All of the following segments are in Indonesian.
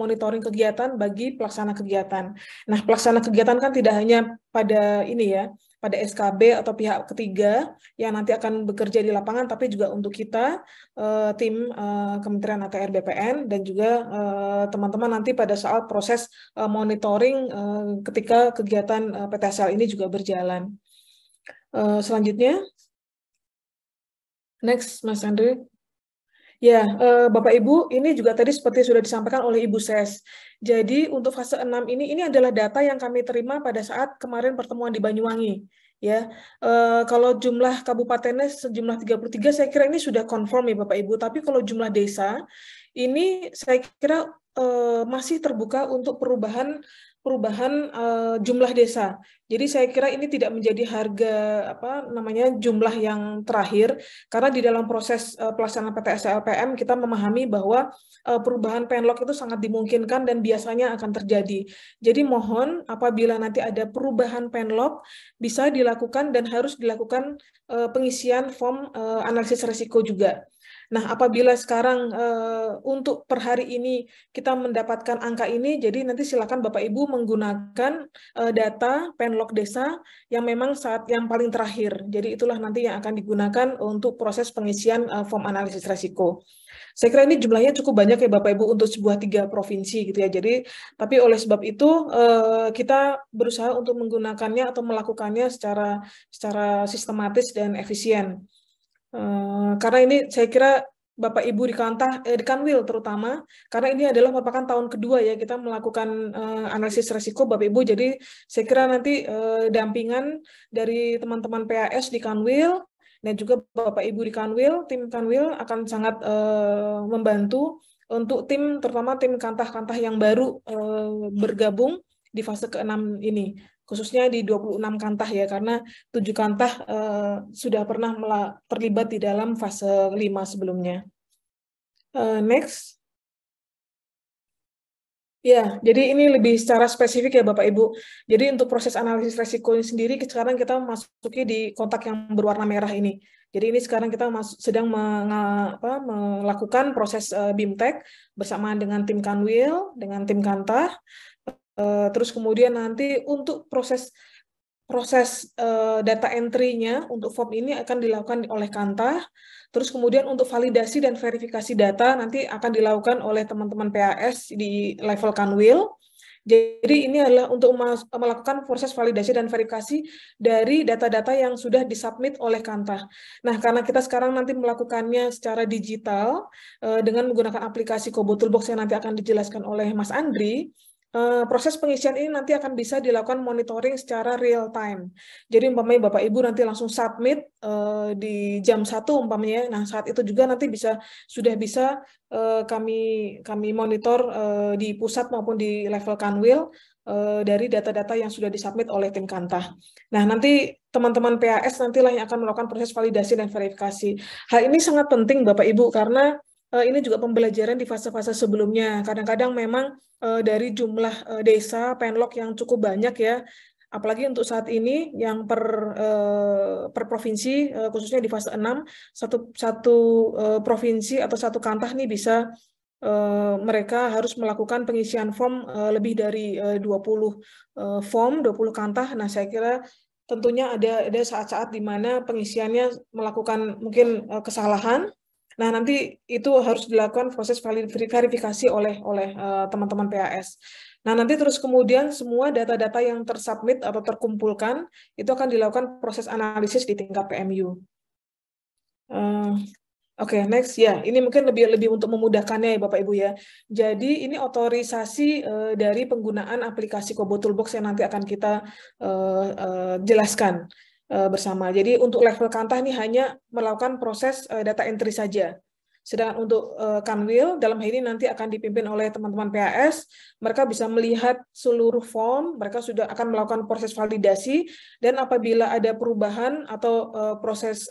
monitoring kegiatan bagi pelaksana kegiatan. Nah, pelaksana kegiatan kan tidak hanya pada ini ya, pada SKB atau pihak ketiga yang nanti akan bekerja di lapangan, tapi juga untuk kita, tim Kementerian ATR BPN, dan juga teman-teman nanti pada saat proses monitoring ketika kegiatan PTSL ini juga berjalan. Selanjutnya, next, Mas Andre. Ya, Bapak Ibu, ini juga tadi seperti sudah disampaikan oleh Ibu Ses. Jadi untuk fase 6 ini adalah data yang kami terima pada saat kemarin pertemuan di Banyuwangi. Ya, kalau jumlah kabupatennya sejumlah 33, saya kira ini sudah confirm ya Bapak Ibu. Tapi kalau jumlah desa, ini saya kira masih terbuka untuk perubahan jumlah desa. Jadi saya kira ini tidak menjadi harga jumlah yang terakhir, karena di dalam proses pelaksanaan PTSLPM kita memahami bahwa perubahan penlok itu sangat dimungkinkan dan biasanya akan terjadi. Jadi mohon apabila nanti ada perubahan penlok bisa dilakukan dan harus dilakukan pengisian form analisis risiko juga. Nah, apabila sekarang untuk per hari ini kita mendapatkan angka ini, jadi nanti silakan Bapak Ibu menggunakan data penlok desa yang memang saat yang paling terakhir. Jadi itulah nanti yang akan digunakan untuk proses pengisian form analisis risiko. Saya kira ini jumlahnya cukup banyak ya Bapak Ibu untuk sebuah 3 provinsi gitu ya. Jadi tapi oleh sebab itu kita berusaha untuk menggunakannya atau melakukannya secara sistematis dan efisien. Karena ini saya kira Bapak Ibu di Kanwil terutama, karena ini adalah merupakan tahun kedua ya kita melakukan analisis risiko Bapak Ibu. Jadi saya kira nanti dampingan dari teman-teman PAS di Kanwil dan juga Bapak Ibu di Kanwil, tim Kanwil akan sangat membantu untuk tim, terutama tim kantah-kantah yang baru bergabung di fase ke-6 ini, khususnya di 26 kantah ya, karena 7 kantah sudah pernah terlibat di dalam fase 5 sebelumnya. Next. Ya, jadi ini lebih secara spesifik ya Bapak Ibu. Jadi untuk proses analisis resiko ini sendiri, sekarang kita masuki di kotak yang berwarna merah ini. Jadi ini sekarang kita sedang melakukan proses BIMTEK bersamaan dengan tim Kanwil, dengan tim Kantah. Terus kemudian nanti untuk proses data entry-nya untuk form ini akan dilakukan oleh Kantah. Terus kemudian untuk validasi dan verifikasi data nanti akan dilakukan oleh teman-teman PAS di level Kanwil. Jadi ini adalah untuk melakukan proses validasi dan verifikasi dari data-data yang sudah disubmit oleh Kantah. Nah, karena kita sekarang nanti melakukannya secara digital dengan menggunakan aplikasi Kobo Toolbox yang nanti akan dijelaskan oleh Mas Andri, proses pengisian ini nanti akan bisa dilakukan monitoring secara real time. Jadi umpamanya Bapak Ibu nanti langsung submit di jam 1 umpamanya. Nah, saat itu juga nanti sudah bisa kami monitor di pusat maupun di level Kanwil dari data-data yang sudah disubmit oleh tim Kantah. Nah, nanti teman-teman PAS nantilah yang akan melakukan proses validasi dan verifikasi. Hal ini sangat penting Bapak Ibu karena ini juga pembelajaran di fase-fase sebelumnya. Kadang-kadang memang dari jumlah desa penlok yang cukup banyak ya, apalagi untuk saat ini yang per provinsi, khususnya di fase 6, satu provinsi atau satu kantah nih bisa mereka harus melakukan pengisian form lebih dari 20 form, 20 kantah. Nah, saya kira tentunya ada saat-saat di mana pengisiannya melakukan mungkin kesalahan. Nah, nanti itu harus dilakukan proses verifikasi oleh teman-teman PAS. Nah, nanti terus kemudian semua data-data yang tersubmit atau terkumpulkan itu akan dilakukan proses analisis di tingkat PMU. Oke, next ya. Ini mungkin lebih untuk memudahkannya ya Bapak Ibu ya. Jadi ini otorisasi dari penggunaan aplikasi Kobo Toolbox yang nanti akan kita jelaskan bersama. Jadi untuk level Kantah ini hanya melakukan proses data entry saja. Sedangkan untuk Kanwil, dalam hal ini nanti akan dipimpin oleh teman-teman PAS, mereka bisa melihat seluruh form, mereka sudah akan melakukan proses validasi, dan apabila ada perubahan atau proses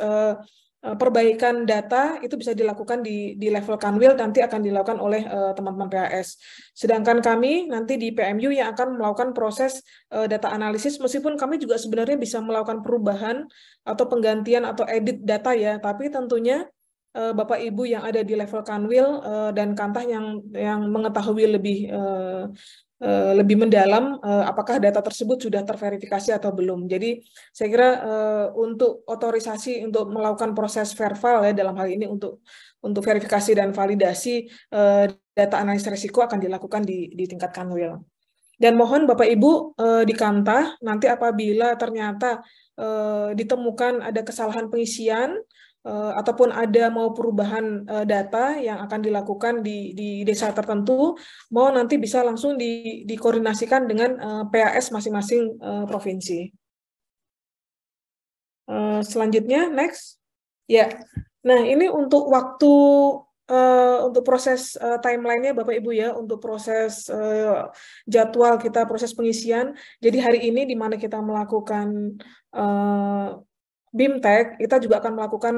perbaikan data, itu bisa dilakukan di level Kanwil, nanti akan dilakukan oleh teman-teman PAS. Sedangkan kami nanti di PMU yang akan melakukan proses data analisis, meskipun kami juga sebenarnya bisa melakukan perubahan atau penggantian atau edit data ya, tapi tentunya Bapak Ibu yang ada di level Kanwil dan Kantah yang mengetahui lebih mendalam apakah data tersebut sudah terverifikasi atau belum. Jadi saya kira untuk otorisasi untuk melakukan proses verval ya dalam hal ini untuk verifikasi dan validasi data analisis risiko akan dilakukan di tingkat Kanwil. Dan mohon Bapak Ibu di Kantah nanti apabila ternyata ditemukan ada kesalahan pengisian ataupun ada mau perubahan data yang akan dilakukan di desa tertentu, mau nanti bisa langsung dikoordinasikan dengan PAS masing-masing provinsi. Selanjutnya, next. Ya, nah ini untuk waktu untuk proses timeline-nya Bapak Ibu ya, untuk proses jadwal kita proses pengisian. Jadi hari ini di mana kita melakukan BIMTEK, kita juga akan melakukan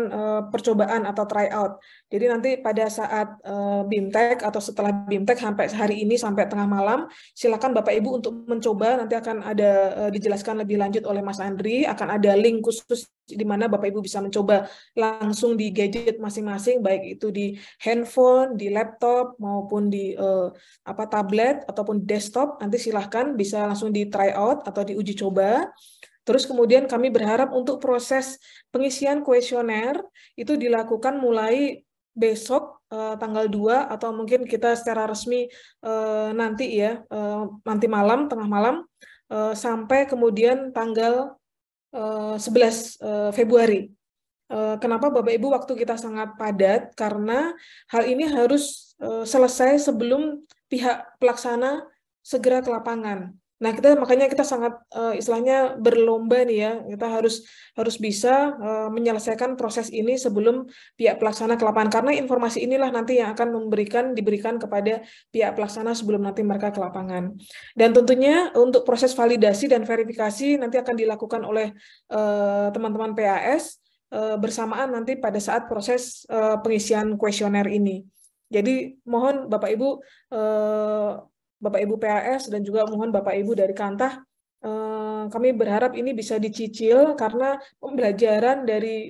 percobaan atau tryout. Jadi nanti pada saat BIMTEK atau setelah BIMTEK sampai hari ini sampai tengah malam, silakan Bapak Ibu untuk mencoba. Nanti akan ada dijelaskan lebih lanjut oleh Mas Andri, akan ada link khusus di mana Bapak Ibu bisa mencoba langsung di gadget masing-masing, baik itu di handphone, di laptop maupun di tablet ataupun desktop. Nanti silahkan bisa langsung di tryout atau diuji coba. Terus kemudian kami berharap untuk proses pengisian kuesioner itu dilakukan mulai besok tanggal 2 atau mungkin kita secara resmi nanti ya, nanti malam, tengah malam, sampai kemudian tanggal 11 Februari. Kenapa Bapak Ibu waktu kita sangat padat? Karena hal ini harus selesai sebelum pihak pelaksana segera ke lapangan. Nah, makanya kita sangat istilahnya berlomba nih ya. Kita harus bisa menyelesaikan proses ini sebelum pihak pelaksana ke lapangan, karena informasi inilah nanti yang akan diberikan kepada pihak pelaksana sebelum nanti mereka ke lapangan. Dan tentunya untuk proses validasi dan verifikasi nanti akan dilakukan oleh teman-teman PAS bersamaan nanti pada saat proses pengisian kuesioner ini. Jadi mohon Bapak Ibu PAS dan juga mohon Bapak Ibu dari Kantah, kami berharap ini bisa dicicil karena pembelajaran dari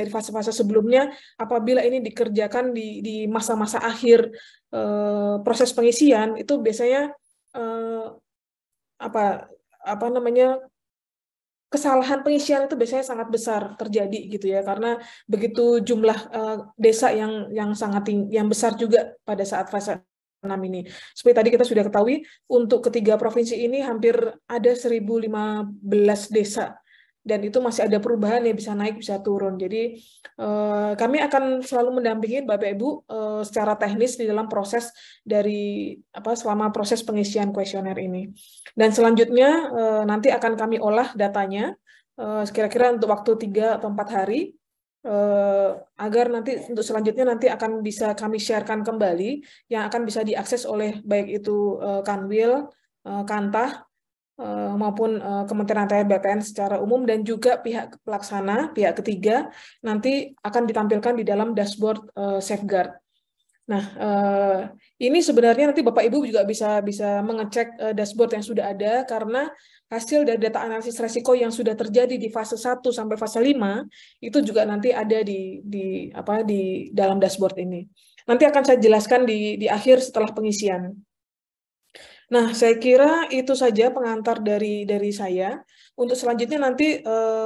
fase-fase sebelumnya apabila ini dikerjakan di masa-masa akhir proses pengisian itu biasanya kesalahan pengisian itu biasanya sangat besar terjadi gitu ya, karena begitu jumlah desa yang yang besar juga pada saat fase 6 ini. Seperti tadi kita sudah ketahui, untuk ketiga provinsi ini hampir ada 1.015 desa, dan itu masih ada perubahan ya, bisa naik bisa turun. Jadi kami akan selalu mendampingi Bapak Ibu secara teknis di dalam proses selama proses pengisian kuesioner ini. Dan selanjutnya nanti akan kami olah datanya kira-kira untuk waktu 3 atau 4 hari agar nanti untuk selanjutnya nanti akan bisa kami sharekan kembali yang akan bisa diakses oleh baik itu Kanwil, Kantah maupun Kementerian Atr BPN secara umum dan juga pihak pelaksana, pihak ketiga nanti akan ditampilkan di dalam dashboard Safeguard. Nah, ini sebenarnya nanti Bapak Ibu juga bisa mengecek dashboard yang sudah ada, karena hasil dari data analisis resiko yang sudah terjadi di fase 1 sampai fase 5 itu juga nanti ada di dalam dashboard ini. Nanti akan saya jelaskan di akhir setelah pengisian. Nah, saya kira itu saja pengantar dari saya. Untuk selanjutnya nanti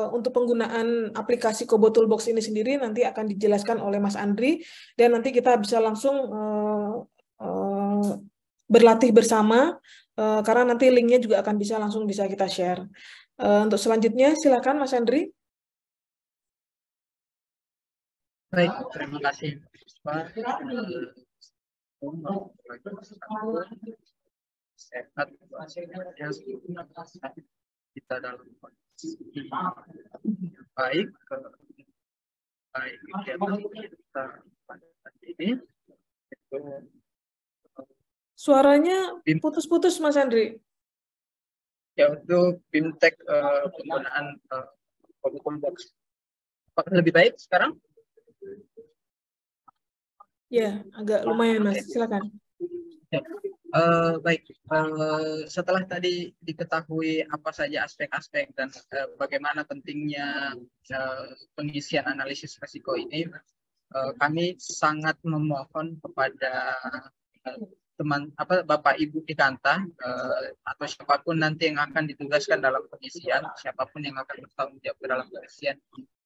untuk penggunaan aplikasi Kobo Toolbox ini sendiri nanti akan dijelaskan oleh Mas Andri, dan nanti kita bisa langsung berlatih bersama, karena nanti linknya juga akan langsung bisa kita share. Untuk selanjutnya, silakan Mas Andri. Baik, terima kasih Pak. Sehat kita dalam kondisi baik kita pada hari ini. Suaranya putus-putus Mas Andri. Ya, untuk BIMTEK penggunaan Kobo Toolbox, apakah lebih baik sekarang? Ya, agak lumayan Mas, silakan. Ya. Baik, setelah tadi diketahui apa saja aspek-aspek dan bagaimana pentingnya pengisian analisis risiko ini, kami sangat memohon kepada Bapak Ibu di Kanta atau siapapun nanti yang akan ditugaskan dalam pengisian, siapapun yang akan bertanggung jawab dalam pengisian,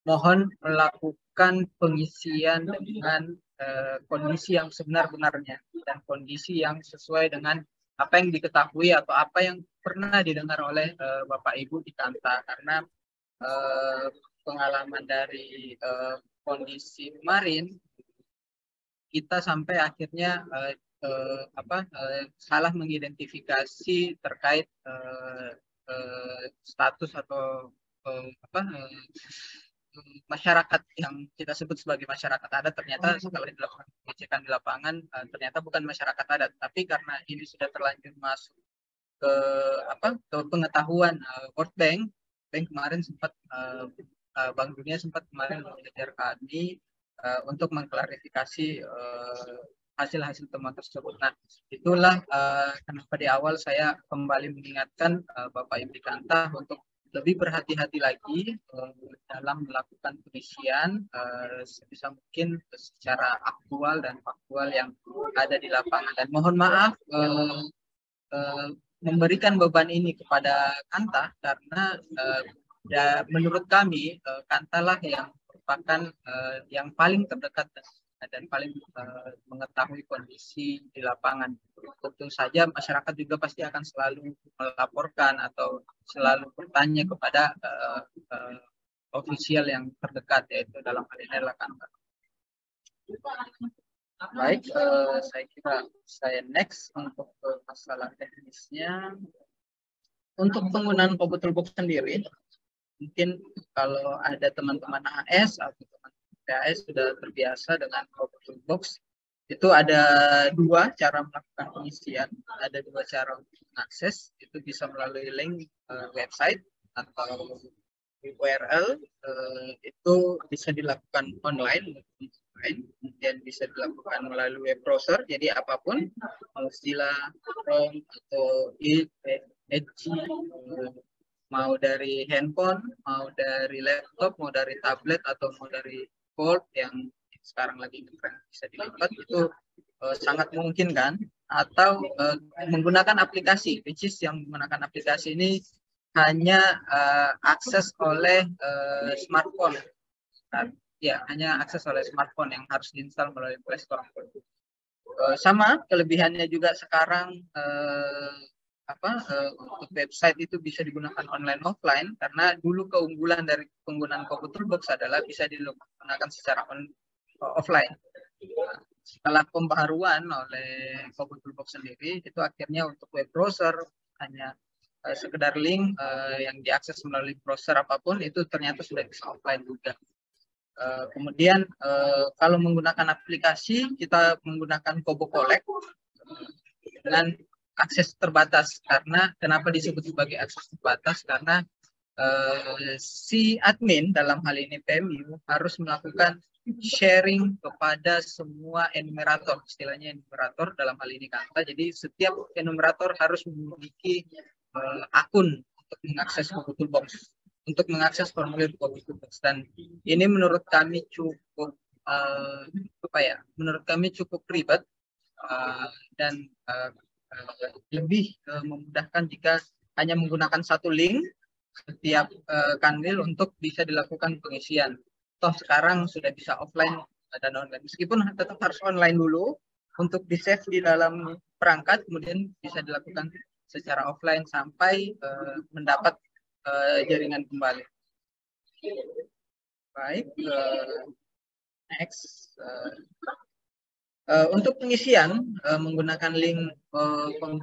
mohon melakukan pengisian dengan kondisi yang sebenar-benarnya dan kondisi yang sesuai dengan apa yang diketahui atau apa yang pernah didengar oleh Bapak Ibu di Kanta, karena pengalaman dari kondisi kemarin kita sampai akhirnya salah mengidentifikasi terkait status atau masyarakat yang kita sebut sebagai masyarakat adat, ternyata setelah dilakukan pengecekan di lapangan ternyata bukan masyarakat adat, tapi karena ini sudah terlanjur masuk ke ke pengetahuan World Bank kemarin sempat Bank Dunia sempat kemarin mengajar kami untuk mengklarifikasi hasil-hasil temuan tersebut. Nah, itulah kenapa di awal saya kembali mengingatkan Bapak Ibu Kanta untuk lebih berhati-hati lagi dalam melakukan pengisian sebisa mungkin secara aktual dan faktual yang ada di lapangan. Dan mohon maaf memberikan beban ini kepada Kanta karena menurut kami Kanta lah yang merupakan yang paling terdekat dan paling mengetahui kondisi di lapangan. Tentu saja masyarakat juga pasti akan selalu melaporkan atau selalu bertanya kepada ofisial yang terdekat, yaitu dalam hal ini adalah Kanta. Baik, saya kira saya next untuk masalah teknisnya. Untuk penggunaan Kobo Toolbox sendiri, mungkin kalau ada teman-teman AS atau teman PAS sudah terbiasa dengan Kobo Toolbox, itu ada dua cara melakukan pengisian, ada dua cara untuk mengakses, itu bisa melalui link website atau URL, itu bisa dilakukan online, kemudian bisa dilakukan melalui web browser, jadi apapun, Mozilla, Chrome, atau Edge, mau dari handphone, mau dari laptop, mau dari tablet, atau mau dari Fold yang sekarang lagi bisa dilipat, itu sangat mungkin kan, atau menggunakan aplikasi, which is yang menggunakan aplikasi ini hanya akses oleh smartphone. Ya, hanya akses oleh smartphone yang harus diinstal melalui Play Store. Sama kelebihannya juga sekarang untuk website itu bisa digunakan online offline, karena dulu keunggulan dari penggunaan Kobo Toolbox adalah bisa digunakan secara offline. Setelah pembaharuan oleh Kobo Toolbox sendiri, itu akhirnya untuk web browser hanya sekedar link yang diakses melalui browser apapun, itu ternyata sudah bisa offline juga. Kemudian kalau menggunakan aplikasi, kita menggunakan Kobo Collect dengan akses terbatas. Karena kenapa disebut sebagai akses terbatas? Karena si admin dalam hal ini PMU harus melakukan sharing kepada semua enumerator, istilahnya enumerator dalam hal ini Kanta. Jadi setiap enumerator harus memiliki akun untuk mengakses Kobo Toolbox, untuk mengakses formulir Kobo Toolbox. Dan ini menurut kami cukup menurut kami cukup ribet dan lebih memudahkan jika hanya menggunakan satu link setiap kanwil untuk bisa dilakukan pengisian. Toh sekarang sudah bisa offline dan online, meskipun tetap harus online dulu untuk di-save di dalam perangkat, kemudian bisa dilakukan secara offline sampai mendapat jaringan kembali. Baik, next. Untuk pengisian menggunakan link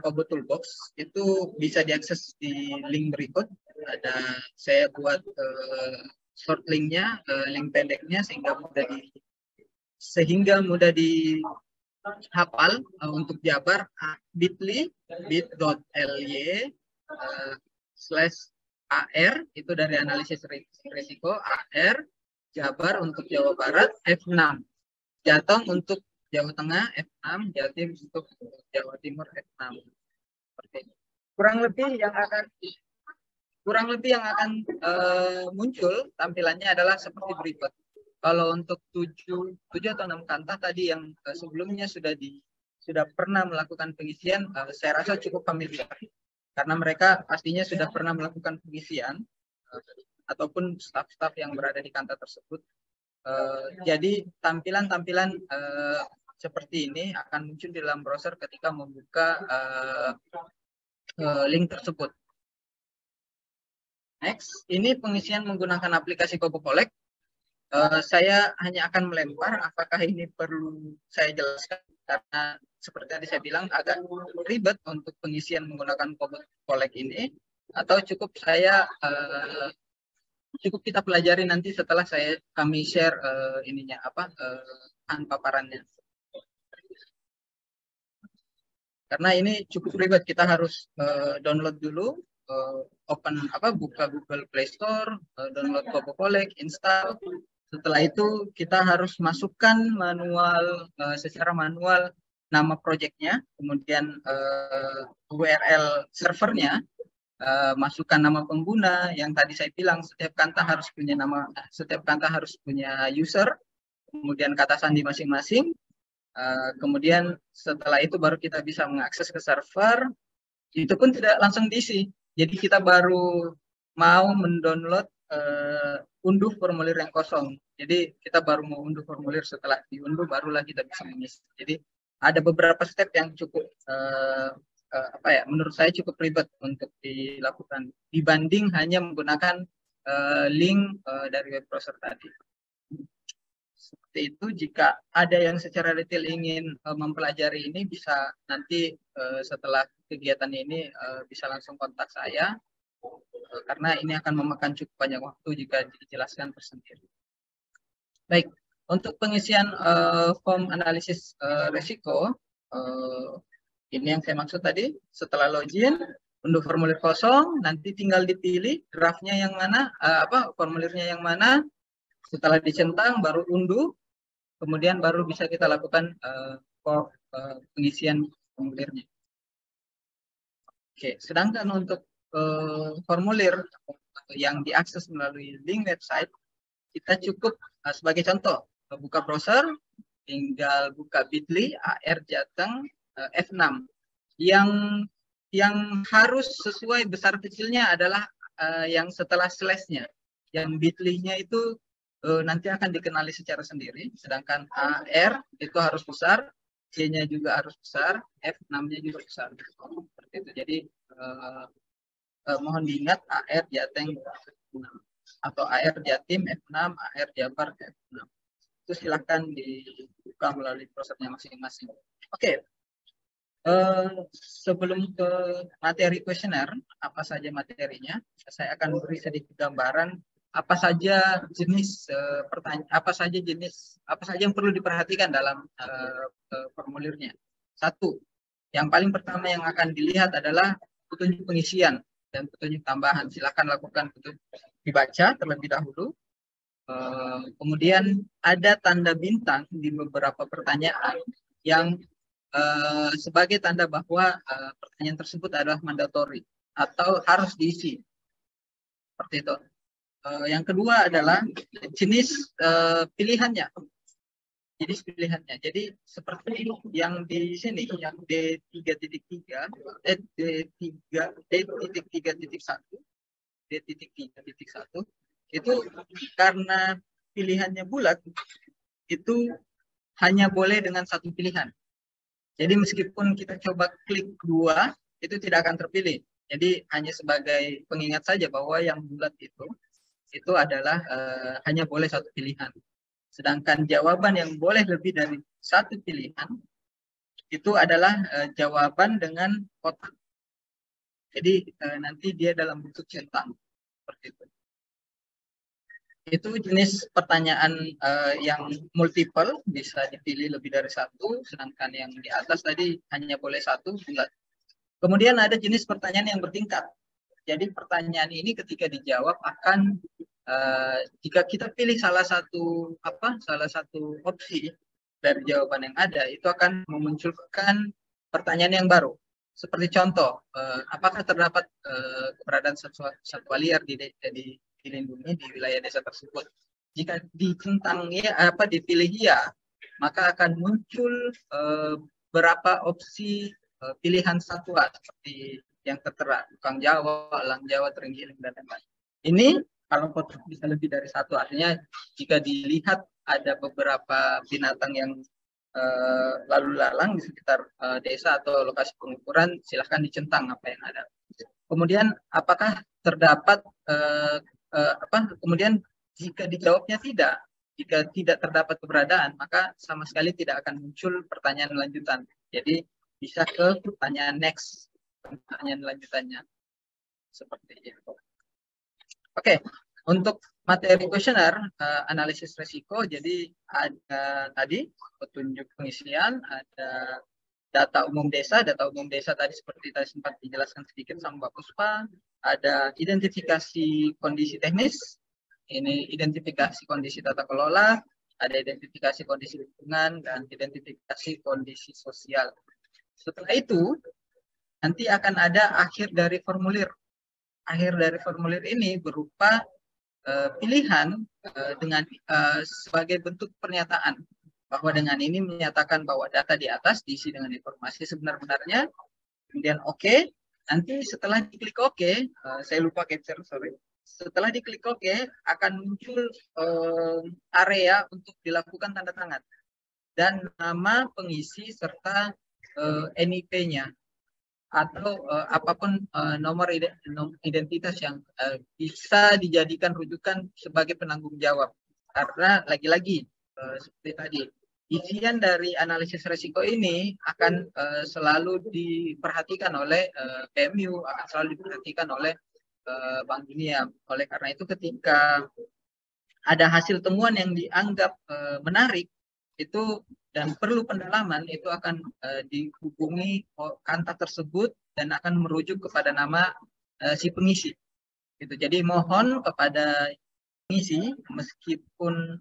Kobo Toolbox itu bisa diakses di link berikut. Saya buat short linknya, link pendeknya sehingga mudah dihafal. Untuk Jabar, bit.ly/AR itu dari analisis risiko, AR Jabar untuk Jawa Barat, F6 Jateng untuk Jawa Tengah, F6, Jatim untuk Jawa Timur, F6. Seperti itu. Kurang lebih yang akan muncul tampilannya adalah seperti berikut. Kalau untuk 7 atau 6 kanta tadi yang sebelumnya sudah pernah melakukan pengisian, saya rasa cukup familiar karena mereka pastinya sudah pernah melakukan pengisian ataupun staf-staf yang berada di kanta tersebut. Jadi tampilan-tampilan seperti ini akan muncul di dalam browser ketika membuka link tersebut. Next, ini pengisian menggunakan aplikasi Kobo Collect. Saya hanya akan melempar, apakah ini perlu saya jelaskan karena seperti tadi saya bilang agak ribet untuk pengisian menggunakan Kobo Collect ini, atau cukup kita pelajari nanti setelah kami share bahan paparannya. Karena ini cukup ribet, kita harus download dulu, buka Google Play Store, download Kobo Collect, install. Setelah itu kita harus masukkan secara manual nama projectnya, kemudian URL servernya, masukkan nama pengguna yang tadi saya bilang setiap kanta harus punya user, kemudian kata sandi masing-masing. Kemudian setelah itu baru kita bisa mengakses ke server. Itu pun tidak langsung diisi. Jadi kita baru mau mendownload unduh formulir yang kosong. Jadi kita baru mau unduh formulir, setelah diunduh barulah kita bisa mengisi. Jadi ada beberapa step yang cukup menurut saya cukup ribet untuk dilakukan dibanding hanya menggunakan link dari web browser tadi. Seperti itu. Jika ada yang secara detail ingin mempelajari ini, bisa nanti setelah kegiatan ini bisa langsung kontak saya. Karena ini akan memakan cukup banyak waktu jika dijelaskan tersendiri. Baik, untuk pengisian form analisis resiko, ini yang saya maksud tadi. Setelah login, unduh formulir kosong, nanti tinggal dipilih draftnya yang mana, formulirnya yang mana. Setelah dicentang, baru unduh, kemudian baru bisa kita lakukan pengisian formulirnya. Oke, sedangkan untuk formulir yang diakses melalui link website, kita cukup sebagai contoh buka browser, tinggal buka bit.ly AR-Jateng F6. Yang harus sesuai besar kecilnya adalah yang setelah slash-nya. Yang bit.ly-nya itu nanti akan dikenali secara sendiri, sedangkan AR itu harus besar, C-nya juga harus besar, F6-nya juga besar. Seperti itu. Jadi mohon diingat AR Jateng atau AR Jatim F6, AR Jabar F6. Itu silahkan dibuka melalui browsernya masing-masing. Oke. Sebelum ke materi kuesioner, apa saja materinya, saya akan beri sedikit gambaran apa saja jenis pertanyaan, apa saja yang perlu diperhatikan dalam formulirnya. Satu, yang paling pertama yang akan dilihat adalah petunjuk pengisian dan petunjuk tambahan. Silakan lakukan dibaca terlebih dahulu. Kemudian ada tanda bintang di beberapa pertanyaan yang sebagai tanda bahwa pertanyaan tersebut adalah mandatori atau harus diisi. Seperti itu. Yang kedua adalah jenis pilihannya. Jadi seperti yang di sini, yang D3.3, D3.1, itu karena pilihannya bulat, itu hanya boleh dengan satu pilihan. Jadi meskipun kita coba klik 2, itu tidak akan terpilih. Jadi hanya sebagai pengingat saja bahwa yang bulat itu adalah hanya boleh satu pilihan. Sedangkan jawaban yang boleh lebih dari satu pilihan itu adalah jawaban dengan kotak. Jadi nanti dia dalam bentuk centang seperti itu. Itu jenis pertanyaan yang multiple, bisa dipilih lebih dari satu, sedangkan yang di atas tadi hanya boleh satu bulat. Kemudian ada jenis pertanyaan yang bertingkat. Jadi pertanyaan ini ketika dijawab akan jika kita pilih salah satu opsi dari jawaban yang ada, itu akan memunculkan pertanyaan yang baru. Seperti contoh, apakah terdapat keberadaan satwa liar dilindungi di wilayah desa tersebut? jika dicentang ya dipilih ya, maka akan muncul berapa opsi pilihan satwa seperti yang tertera, tukang Jawa, elang Jawa, terenggiling, dan lain-lain. Ini kalau potret bisa lebih dari satu, artinya jika dilihat ada beberapa binatang yang lalu lalang di sekitar desa atau lokasi pengukuran, silahkan dicentang apa yang ada. Kemudian apakah terdapat kemudian jika dijawabnya tidak, jika tidak terdapat keberadaan, maka sama sekali tidak akan muncul pertanyaan lanjutan. Jadi bisa ke pertanyaan next, pertanyaan lanjutannya seperti itu. Oke, untuk materi kuesioner analisis resiko, jadi ada tadi petunjuk pengisian, ada data umum desa. Data umum desa tadi seperti tadi sempat dijelaskan sedikit sama Mbak Puspa. Ada identifikasi kondisi teknis, ini identifikasi kondisi tata kelola, ada identifikasi kondisi lingkungan, dan identifikasi kondisi sosial. Setelah itu, nanti akan ada akhir dari formulir. Akhir dari formulir ini berupa pilihan dengan sebagai bentuk pernyataan bahwa dengan ini menyatakan bahwa data di atas diisi dengan informasi sebenar-benarnya, kemudian oke. Nanti setelah diklik oke, saya lupa capture, sorry. Setelah diklik oke, akan muncul area untuk dilakukan tanda tangan dan nama pengisi serta NIP-nya atau apapun nomor identitas yang bisa dijadikan rujukan sebagai penanggung jawab. Karena lagi-lagi seperti tadi, isian dari analisis risiko ini akan selalu diperhatikan oleh PMU, akan selalu diperhatikan oleh Bank Dunia. Oleh karena itu ketika ada hasil temuan yang dianggap menarik itu dan perlu pendalaman, itu akan dihubungi kantor tersebut dan akan merujuk kepada nama si pengisi. Gitu. Jadi mohon kepada pengisi, meskipun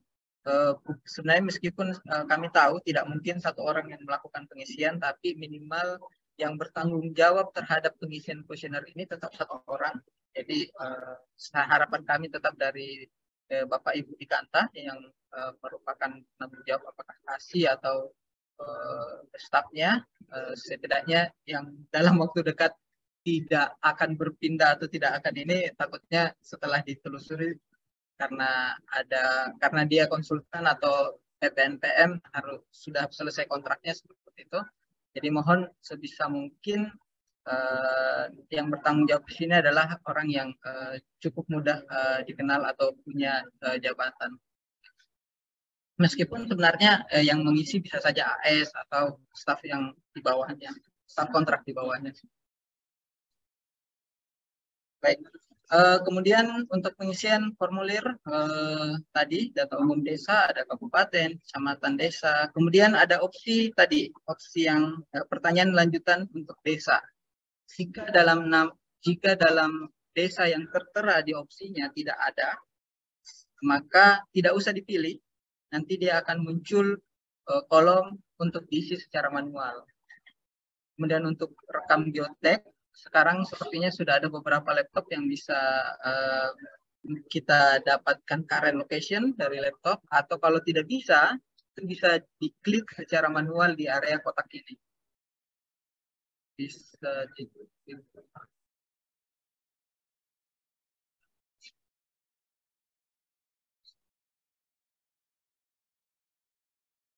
sebenarnya meskipun kami tahu tidak mungkin satu orang yang melakukan pengisian, tapi minimal yang bertanggung jawab terhadap pengisian kuesioner ini tetap satu orang. Jadi harapan kami tetap dari Bapak Ibu di Kanta yang merupakan penanggung jawab apakah kasih atau stafnya, setidaknya yang dalam waktu dekat tidak akan berpindah atau tidak akan ini, takutnya setelah ditelusuri karena dia konsultan atau PPNPM harus sudah selesai kontraknya seperti itu. Jadi mohon sebisa mungkin yang bertanggung jawab di sini adalah orang yang cukup mudah dikenal atau punya jabatan. Meskipun sebenarnya yang mengisi bisa saja AS atau staf yang di bawahnya, staf kontrak di bawahnya. Baik. Kemudian untuk pengisian formulir tadi data umum desa, ada kabupaten, kecamatan, desa. Kemudian ada opsi tadi, opsi yang pertanyaan lanjutan untuk desa. Jika dalam desa yang tertera di opsinya tidak ada, maka tidak usah dipilih. Nanti dia akan muncul kolom untuk diisi secara manual. Kemudian untuk rekam geotek, sekarang sepertinya sudah ada beberapa laptop yang bisa kita dapatkan current location dari laptop, atau kalau tidak bisa, itu bisa diklik secara manual di area kotak ini. Bisa diklik.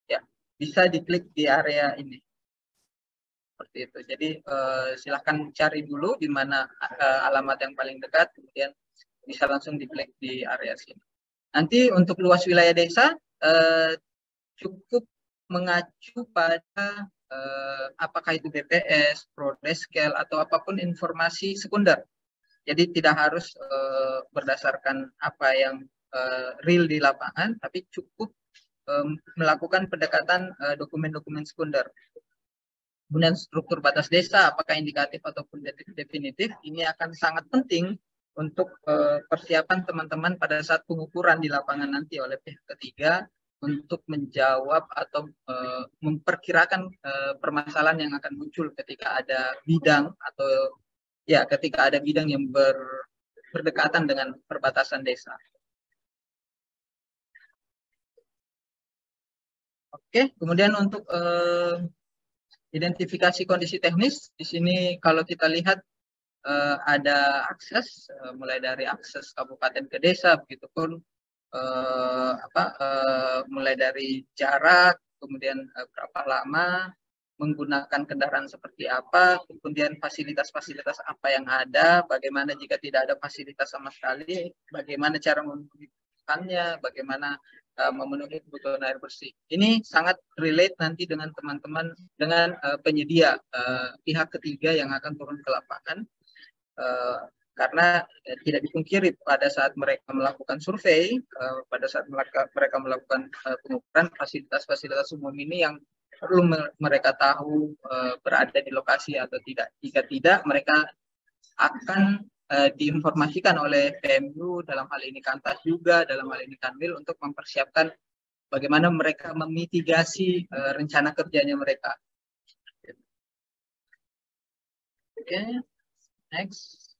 Ya, bisa diklik di area ini. Seperti itu. Jadi silahkan cari dulu di mana alamat yang paling dekat, kemudian bisa langsung diklik di area sini. Nanti untuk luas wilayah desa cukup mengacu pada apakah itu BPS, Prodeskel, atau apapun informasi sekunder. Jadi tidak harus berdasarkan apa yang real di lapangan, tapi cukup melakukan pendekatan dokumen-dokumen sekunder. Kemudian struktur batas desa, apakah indikatif ataupun definitif, ini akan sangat penting untuk persiapan teman-teman pada saat pengukuran di lapangan nanti oleh pihak ketiga untuk menjawab atau memperkirakan permasalahan yang akan muncul ketika ada bidang atau ya ketika ada bidang yang berdekatan dengan perbatasan desa. Oke, kemudian untuk identifikasi kondisi teknis, di sini kalau kita lihat ada akses, mulai dari akses kabupaten ke desa, begitupun mulai dari jarak, kemudian berapa lama, menggunakan kendaraan seperti apa, kemudian fasilitas-fasilitas apa yang ada, bagaimana jika tidak ada fasilitas sama sekali, bagaimana cara memenuhinya, bagaimana memenuhi kebutuhan air bersih. Ini sangat relate nanti dengan teman-teman, dengan penyedia pihak ketiga yang akan turun ke lapangan. Karena tidak dipungkiri pada saat mereka melakukan survei, pada saat mereka melakukan pengukuran, fasilitas-fasilitas umum ini yang perlu mereka tahu berada di lokasi atau tidak. Jika tidak, mereka akan diinformasikan oleh PMU, dalam hal ini Kantas juga, dalam hal ini Kanwil, untuk mempersiapkan bagaimana mereka memitigasi rencana kerjanya mereka. Oke, next.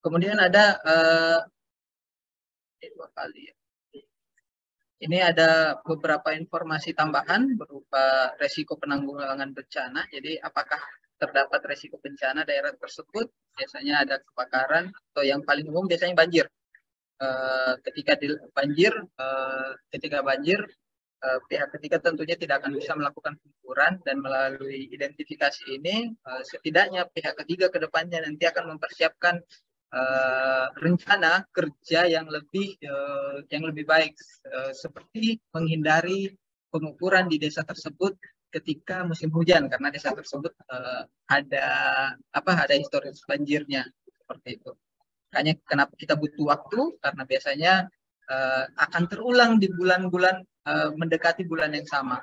Kemudian ada ini ada beberapa informasi tambahan berupa resiko penanggulangan bencana. Jadi apakah terdapat resiko bencana daerah tersebut? Biasanya ada kebakaran, atau yang paling umum biasanya banjir. Ketika banjir, pihak ketiga tentunya tidak akan bisa melakukan pengukuran, dan melalui identifikasi ini setidaknya pihak ketiga ke depannya nanti akan mempersiapkan rencana kerja yang lebih baik, seperti menghindari pengukuran di desa tersebut ketika musim hujan, karena desa tersebut ada historis banjirnya seperti itu. Makanya kenapa kita butuh waktu, karena biasanya akan terulang di bulan-bulan mendekati bulan yang sama.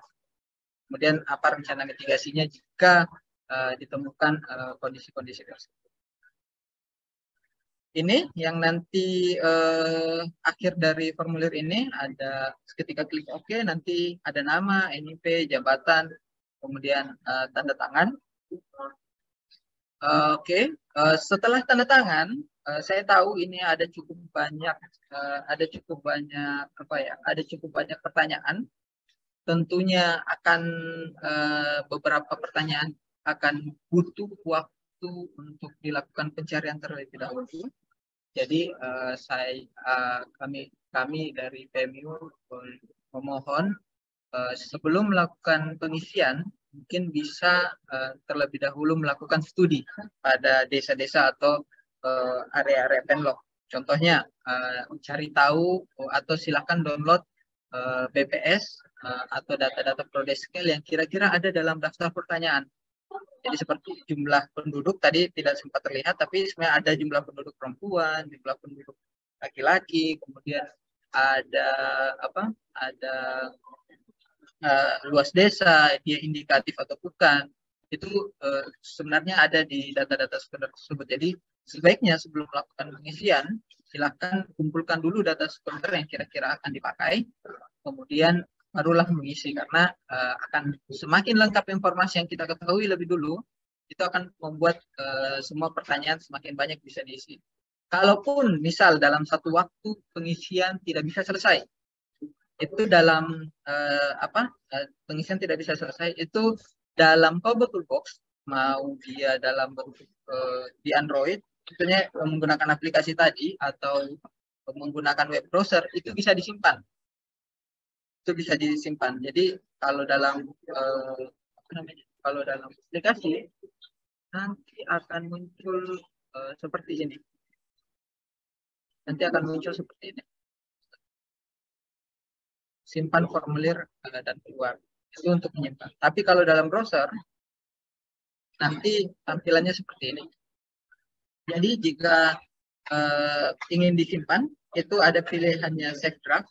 Kemudian apa rencana mitigasinya jika ditemukan kondisi-kondisi tersebut. Ini yang nanti akhir dari formulir ini ada, ketika klik OK nanti ada nama, NIP, jabatan, kemudian tanda tangan. Oke, setelah tanda tangan, saya tahu ini ada cukup banyak pertanyaan. Tentunya akan beberapa pertanyaan akan butuh waktu untuk dilakukan pencarian terlebih dahulu. Jadi kami dari PMU memohon sebelum melakukan pengisian mungkin bisa terlebih dahulu melakukan studi pada desa-desa atau area-area penlock. Contohnya cari tahu atau silakan download BPS atau data-data Prodeskel yang kira-kira ada dalam daftar pertanyaan. Jadi seperti jumlah penduduk tadi tidak sempat terlihat, tapi sebenarnya ada jumlah penduduk perempuan, jumlah penduduk laki-laki, kemudian ada luas desa, dia indikatif atau bukan. Itu sebenarnya ada di data-data tersebut. Jadi sebaiknya sebelum melakukan pengisian, silakan kumpulkan dulu data sekunder yang kira-kira akan dipakai, kemudian barulah mengisi, karena akan semakin lengkap informasi yang kita ketahui lebih dulu, itu akan membuat semua pertanyaan semakin banyak bisa diisi. Kalaupun misal dalam satu waktu pengisian tidak bisa selesai, itu dalam pengisian tidak bisa selesai, itu dalam Cobble Toolbox, mau dia dalam bentuk di Android, tentunya menggunakan aplikasi tadi atau menggunakan web browser, itu bisa disimpan. Jadi kalau dalam aplikasi nanti akan muncul seperti ini. Simpan formulir dan keluar. Itu untuk menyimpan. Tapi kalau dalam browser nanti tampilannya seperti ini. Jadi jika ingin disimpan, itu ada pilihannya save draft.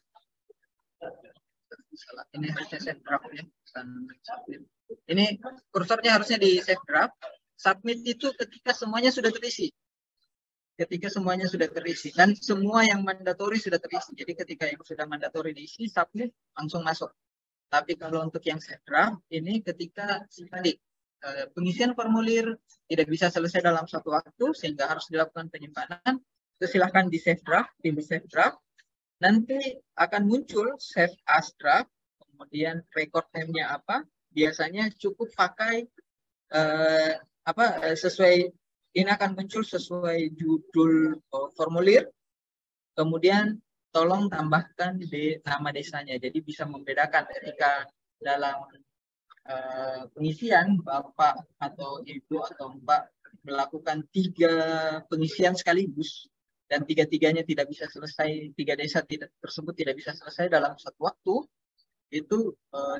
Ini harusnya save draft ya, bukan submit. Ini kursornya harusnya di save draft. Submit itu ketika semuanya sudah terisi. Dan semua yang mandatori sudah terisi. Jadi ketika yang sudah mandatori diisi, submit langsung masuk. Tapi kalau untuk yang save draft, ini ketika tadi pengisian formulir tidak bisa selesai dalam satu waktu sehingga harus dilakukan penyimpanan, itu silahkan di save draft, pilih save draft. Nanti akan muncul save as draft, kemudian record time-nya apa, biasanya cukup pakai sesuai, ini akan muncul sesuai judul formulir, kemudian tolong tambahkan nama desanya. Jadi bisa membedakan ketika dalam pengisian Bapak atau Ibu atau Mbak melakukan 3 pengisian sekaligus dan 3-tiganya tidak bisa selesai, 3 desa tersebut tidak bisa selesai dalam satu waktu, itu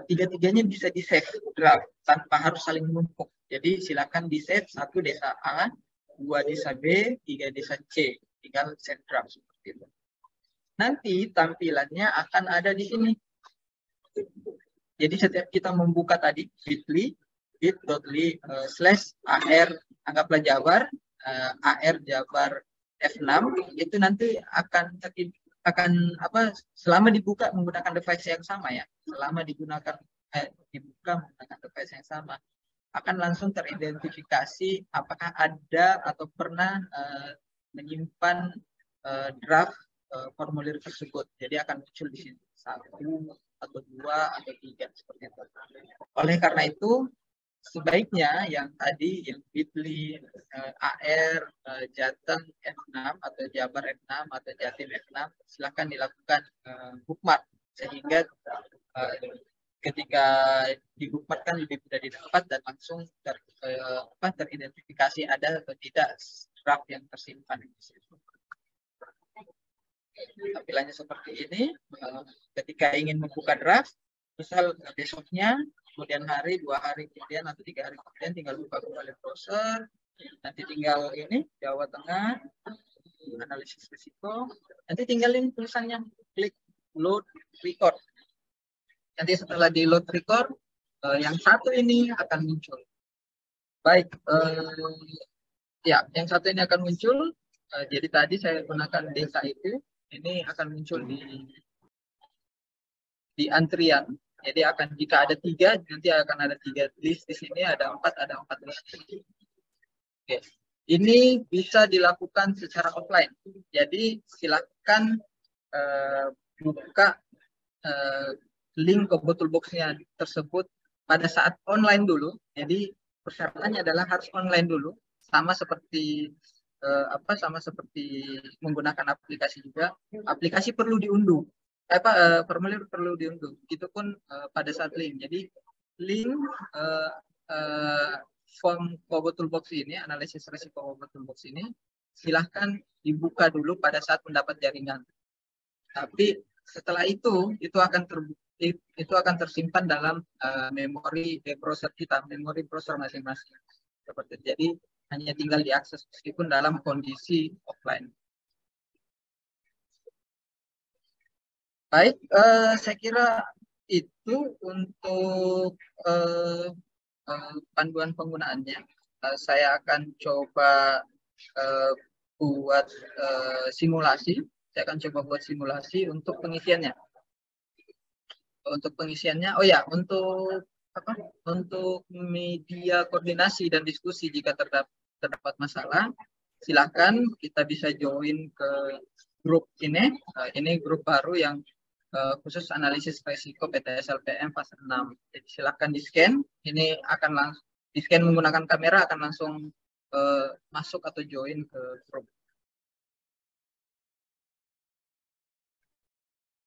3-tiganya bisa di save draft tanpa harus saling menumpuk. Jadi silakan di save 1 desa A, 2 desa B, 3 desa C, tinggal save draft seperti itu. Nanti tampilannya akan ada di sini. Jadi setiap kita membuka tadi bit.ly/AR, anggaplah Jabar, AR Jabar F6, itu nanti akan selama dibuka menggunakan device yang sama ya, selama dibuka menggunakan device yang sama, akan langsung teridentifikasi apakah ada atau pernah menyimpan draft formulir tersebut. Jadi akan muncul di sini 1 atau 2 atau 3 seperti itu. Oleh karena itu sebaiknya yang tadi yang bit.ly AR Jateng F6 atau Jabar F6 atau Jatim F6 silakan dilakukan bookmark, sehingga ketika di bookmark kan lebih mudah didapat dan langsung teridentifikasi ada atau tidak draft yang tersimpan di situ. Tampilannya seperti ini. Ketika ingin membuka draft, misal besoknya, kemudian hari, 2 hari kemudian, atau 3 hari kemudian, tinggal buka kembali browser. Nanti tinggal ini Jawa Tengah, analisis risiko. Nanti tinggalin tulisannya, klik load record. Nanti setelah di load record, yang satu ini akan muncul. Baik, ya, yang satu ini akan muncul. Jadi tadi saya gunakan desa itu. Ini akan muncul di antrian. Jadi jika ada 3, nanti akan ada 3 list di sini, ada 4 list. Oke. Ini bisa dilakukan secara offline. Jadi silakan buka link ke Bottlebox-nya tersebut pada saat online dulu. Jadi persyaratannya adalah harus online dulu, sama seperti menggunakan aplikasi juga. Aplikasi perlu diunduh, formulir perlu diunduh. Begitupun pada saat link. Jadi link form Bottlebox ini, analisis risiko Bottlebox ini, silahkan dibuka dulu pada saat mendapat jaringan. Tapi setelah itu akan tersimpan dalam memori browser kita, memori browser masing-masing. Seperti itu. Jadi hanya tinggal diakses meskipun dalam kondisi offline. Baik, saya kira itu untuk panduan penggunaannya. Saya akan coba buat simulasi. Saya akan coba buat simulasi untuk pengisiannya. Untuk pengisiannya, untuk media koordinasi dan diskusi jika terdapat masalah, silakan kita bisa join ke grup ini. Ini grup baru yang khusus analisis risiko PTS-LPM fase 6. Jadi silakan di-scan. Ini akan langsung di-scan menggunakan kamera, akan langsung masuk atau join ke grup.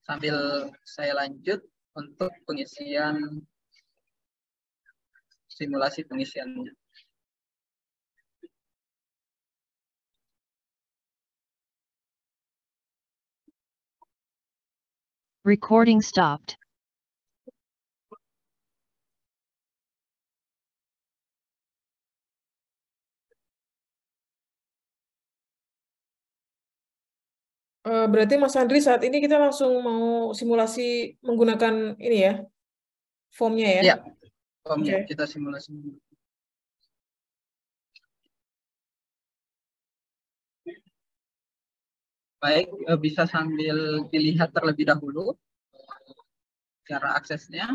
Sambil saya lanjut untuk pengisian simulasi pengisiannya. Recording stopped. Berarti Mas Andri saat ini kita langsung mau simulasi menggunakan ini ya, formnya ya? Iya, formnya Okay. kita simulasi. Baik, bisa sambil dilihat terlebih dahulu cara aksesnya.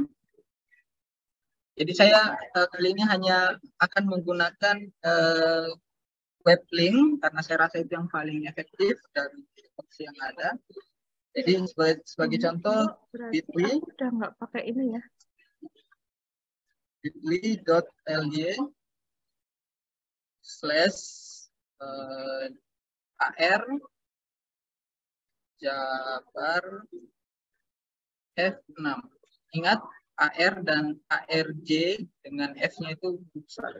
Jadi saya kali ini hanya akan menggunakan web link karena saya rasa itu yang paling efektif dari opsi yang ada. Jadi sebagai contoh, berarti bit.ly aku udah nggak pakai ini ya. bit.ly/AR Jabar F6. Ingat, AR dan ARJ dengan F-nya itu besar.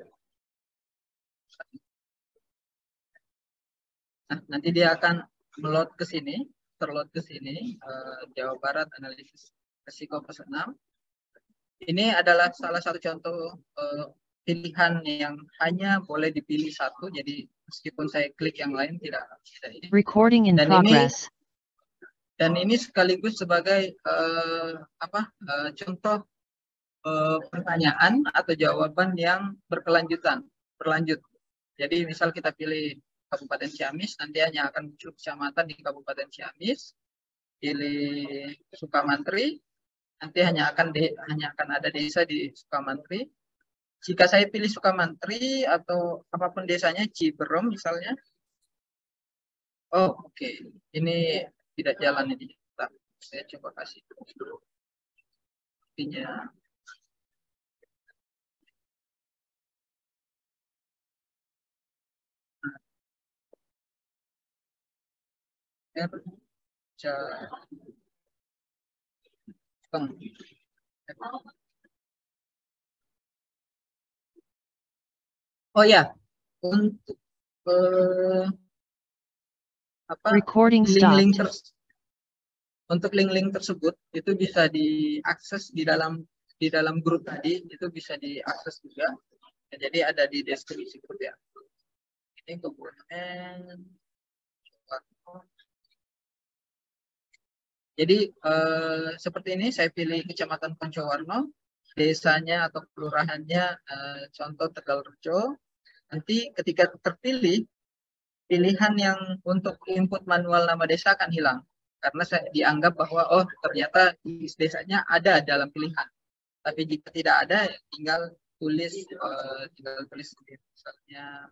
Nah, nanti dia akan terload ke sini, Jawa Barat analisis risiko plus 6. Ini adalah salah satu contoh pilihan yang hanya boleh dipilih satu, jadi meskipun saya klik yang lain tidak ini. Recording in progress. Dan ini sekaligus sebagai contoh pertanyaan atau jawaban yang berlanjut. Jadi misal kita pilih Kabupaten Ciamis, nanti hanya akan muncul kecamatan di Kabupaten Ciamis. Pilih Sukamantri, nanti hanya akan ada desa di Sukamantri. Jika saya pilih Sukamantri atau apapun desanya, Ciberem misalnya. Oh, oke. Ini tidak jalan ini. Bentar, saya coba kasih dulu. Artinya oh ya, untuk link-link tersebut itu bisa diakses di dalam grup tadi, itu bisa diakses juga. Jadi ada di deskripsi grup ya. Ini kemudian jadi seperti ini, saya pilih Kecamatan Poncowarno, desanya atau kelurahannya contoh Tegalrejo. Nanti ketika terpilih, pilihan yang untuk input manual nama desa akan hilang. Karena saya dianggap bahwa, oh ternyata desanya ada dalam pilihan. Tapi jika tidak ada, tinggal tulis sendiri. Misalnya,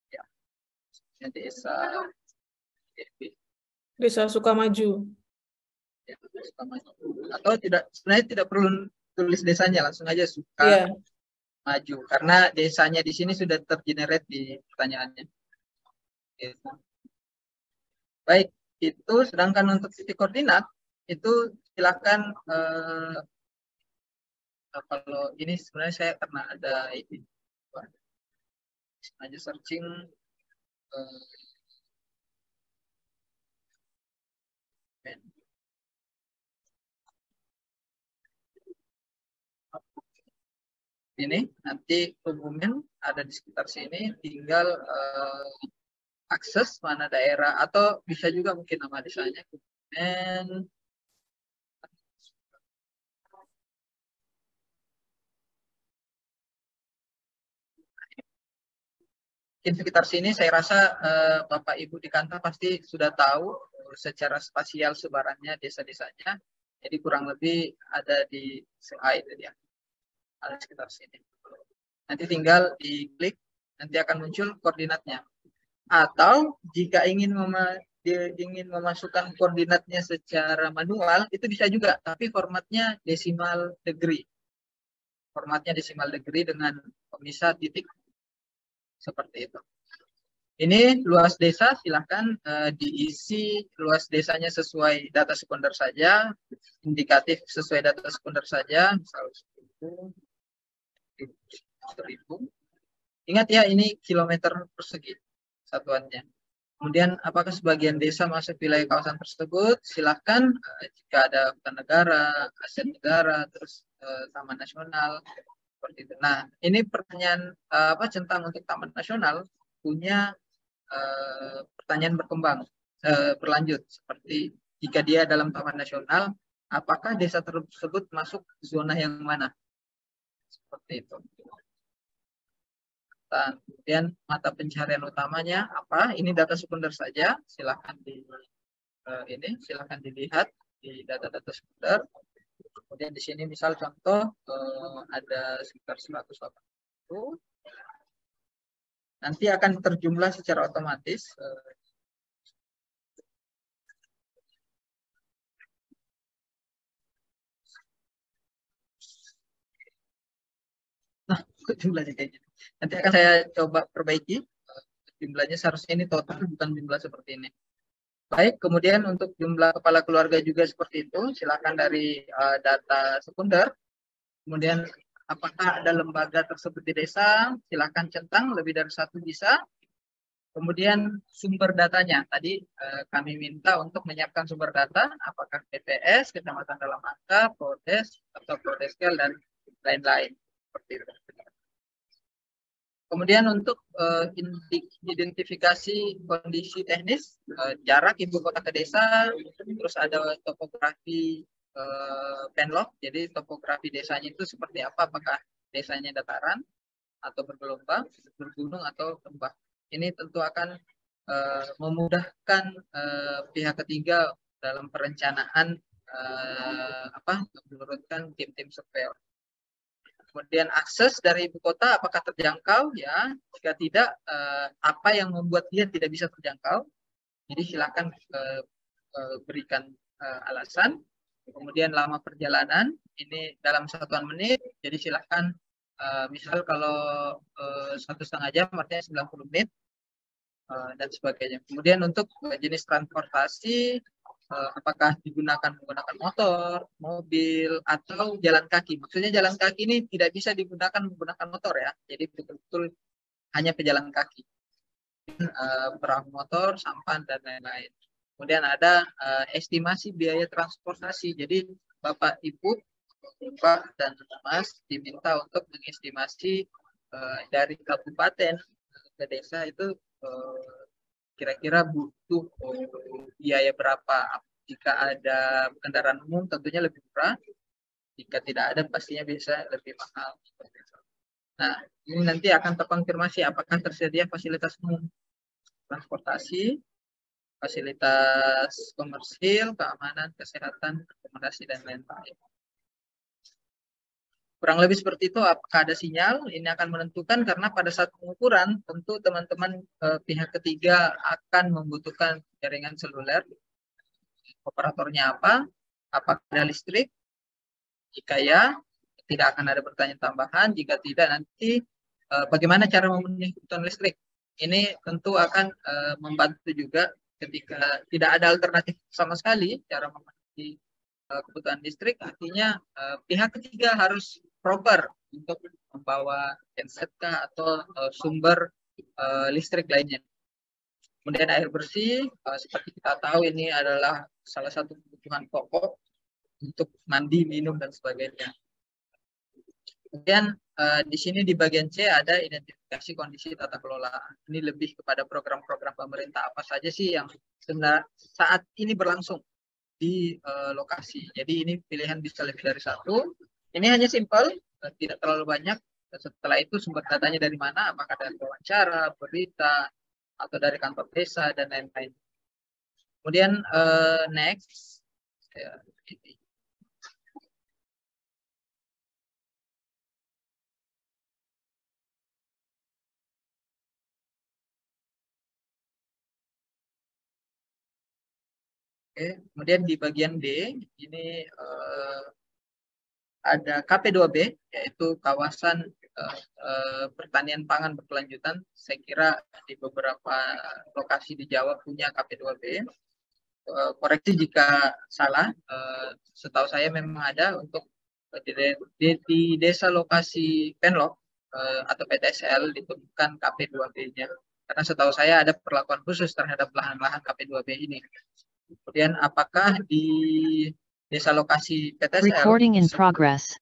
ya, Desa Sukamaju. Ya, atau sebenarnya tidak perlu tulis desanya, langsung aja Sukamaju, karena desanya di sini sudah tergenerate di pertanyaannya. Baik, itu sedangkan untuk titik koordinat itu silakan kalau ini sebenarnya saya karena ada ini aja searching ini nanti kebumen ada di sekitar sini, tinggal akses mana daerah atau bisa juga mungkin nama desanya kebumen. Mungkin sekitar sini saya rasa Bapak Ibu di kantor pasti sudah tahu secara spasial sebarannya desa-desanya. Jadi kurang lebih ada di CA itu dia. Ada sekitar sini. Nanti tinggal diklik, nanti akan muncul koordinatnya. Atau jika ingin memasukkan koordinatnya secara manual, itu bisa juga, tapi formatnya decimal degree. Formatnya decimal degree dengan pemisah titik. Seperti itu. Ini luas desa, silahkan diisi luas desanya sesuai data sekunder saja, indikatif sesuai data sekunder saja, misal 1000. Ingat ya, ini kilometer persegi satuannya. Kemudian apakah sebagian desa masuk wilayah kawasan tersebut? Silahkan jika ada hutan negara, aset negara, terus taman nasional. Seperti itu. Nah, ini pertanyaan centang untuk taman nasional punya pertanyaan berlanjut seperti jika dia dalam taman nasional, apakah desa tersebut masuk zona yang mana? Seperti itu. Dan kemudian mata pencarian utamanya apa? Ini data sekunder saja. Silahkan silahkan dilihat di data-data sekunder. Kemudian di sini misal contoh ada sekitar 180. Nanti akan terjumlah secara otomatis jumlahnya kayak gini. Nanti akan saya coba perbaiki. Jumlahnya seharusnya ini total, bukan jumlah seperti ini. Baik, kemudian untuk jumlah kepala keluarga juga seperti itu. Silakan dari data sekunder. Kemudian apakah ada lembaga tersebut di desa? Silakan centang, lebih dari satu bisa. Kemudian sumber datanya, tadi kami minta untuk menyiapkan sumber data, apakah PPS, Kecamatan Dalam Angka, Prodes, atau Prodeskel, dan lain-lain. Seperti itu. Kemudian untuk identifikasi kondisi teknis, jarak ibu kota ke desa, terus ada topografi penlog, jadi topografi desanya itu seperti apa, apakah desanya dataran, atau bergelombang, bergunung, atau lembah. Ini tentu akan memudahkan pihak ketiga dalam perencanaan menurunkan tim-tim survei. Kemudian akses dari ibu kota apakah terjangkau? Ya, jika tidak, apa yang membuat dia tidak bisa terjangkau? Jadi silakan berikan alasan. Kemudian lama perjalanan, ini dalam satuan menit. Jadi silakan, misal kalau 1,5 jam, artinya 90 menit. Dan sebagainya. Kemudian untuk jenis transportasi, apakah menggunakan motor, mobil, atau jalan kaki. Maksudnya jalan kaki ini tidak bisa digunakan menggunakan motor ya. Jadi betul-betul hanya pejalan kaki. Perahu motor, sampan, dan lain-lain. Kemudian ada estimasi biaya transportasi. Jadi Bapak, Ibu, Bapak, dan Mas diminta untuk mengestimasi dari kabupaten ke desa itu kira-kira butuh biaya berapa. Jika ada kendaraan umum tentunya lebih murah, jika tidak ada pastinya bisa lebih mahal. Nah, ini nanti akan terkonfirmasi apakah tersedia fasilitas umum, transportasi, fasilitas komersil, keamanan, kesehatan, akomodasi, dan lain-lain. Kurang lebih seperti itu. Apakah ada sinyal? Ini akan menentukan, karena pada saat pengukuran tentu teman-teman pihak ketiga akan membutuhkan jaringan seluler. Operatornya apa? Apakah ada listrik? Jika ya, tidak akan ada pertanyaan tambahan. Jika tidak, nanti bagaimana cara memenuhi kebutuhan listrik? Ini tentu akan membantu juga ketika tidak ada alternatif sama sekali cara memenuhi kebutuhan listrik. Artinya pihak ketiga harus proper untuk membawa genset atau sumber listrik lainnya. Kemudian air bersih, seperti kita tahu ini adalah salah satu kebutuhan pokok untuk mandi, minum, dan sebagainya. Kemudian di sini di bagian C ada identifikasi kondisi tata kelola. Ini lebih kepada program-program pemerintah apa saja sih yang saat ini berlangsung di lokasi. Jadi ini pilihan bisa lebih dari satu. Ini hanya simpel, tidak terlalu banyak. Setelah itu sumber datanya dari mana? Apakah dari wawancara, berita, atau dari kantor desa, dan lain-lain. Kemudian next. Oke, kemudian di bagian D ini ada KP2B, yaitu kawasan pertanian pangan berkelanjutan. Saya kira di beberapa lokasi di Jawa punya KP2B. Koreksi jika salah, setahu saya memang ada untuk di desa lokasi Penlog atau PTSL ditemukan KP2B-nya. Karena setahu saya ada perlakuan khusus terhadap lahan-lahan KP2B ini. Kemudian apakah di desa lokasi PTSL Recording in progress.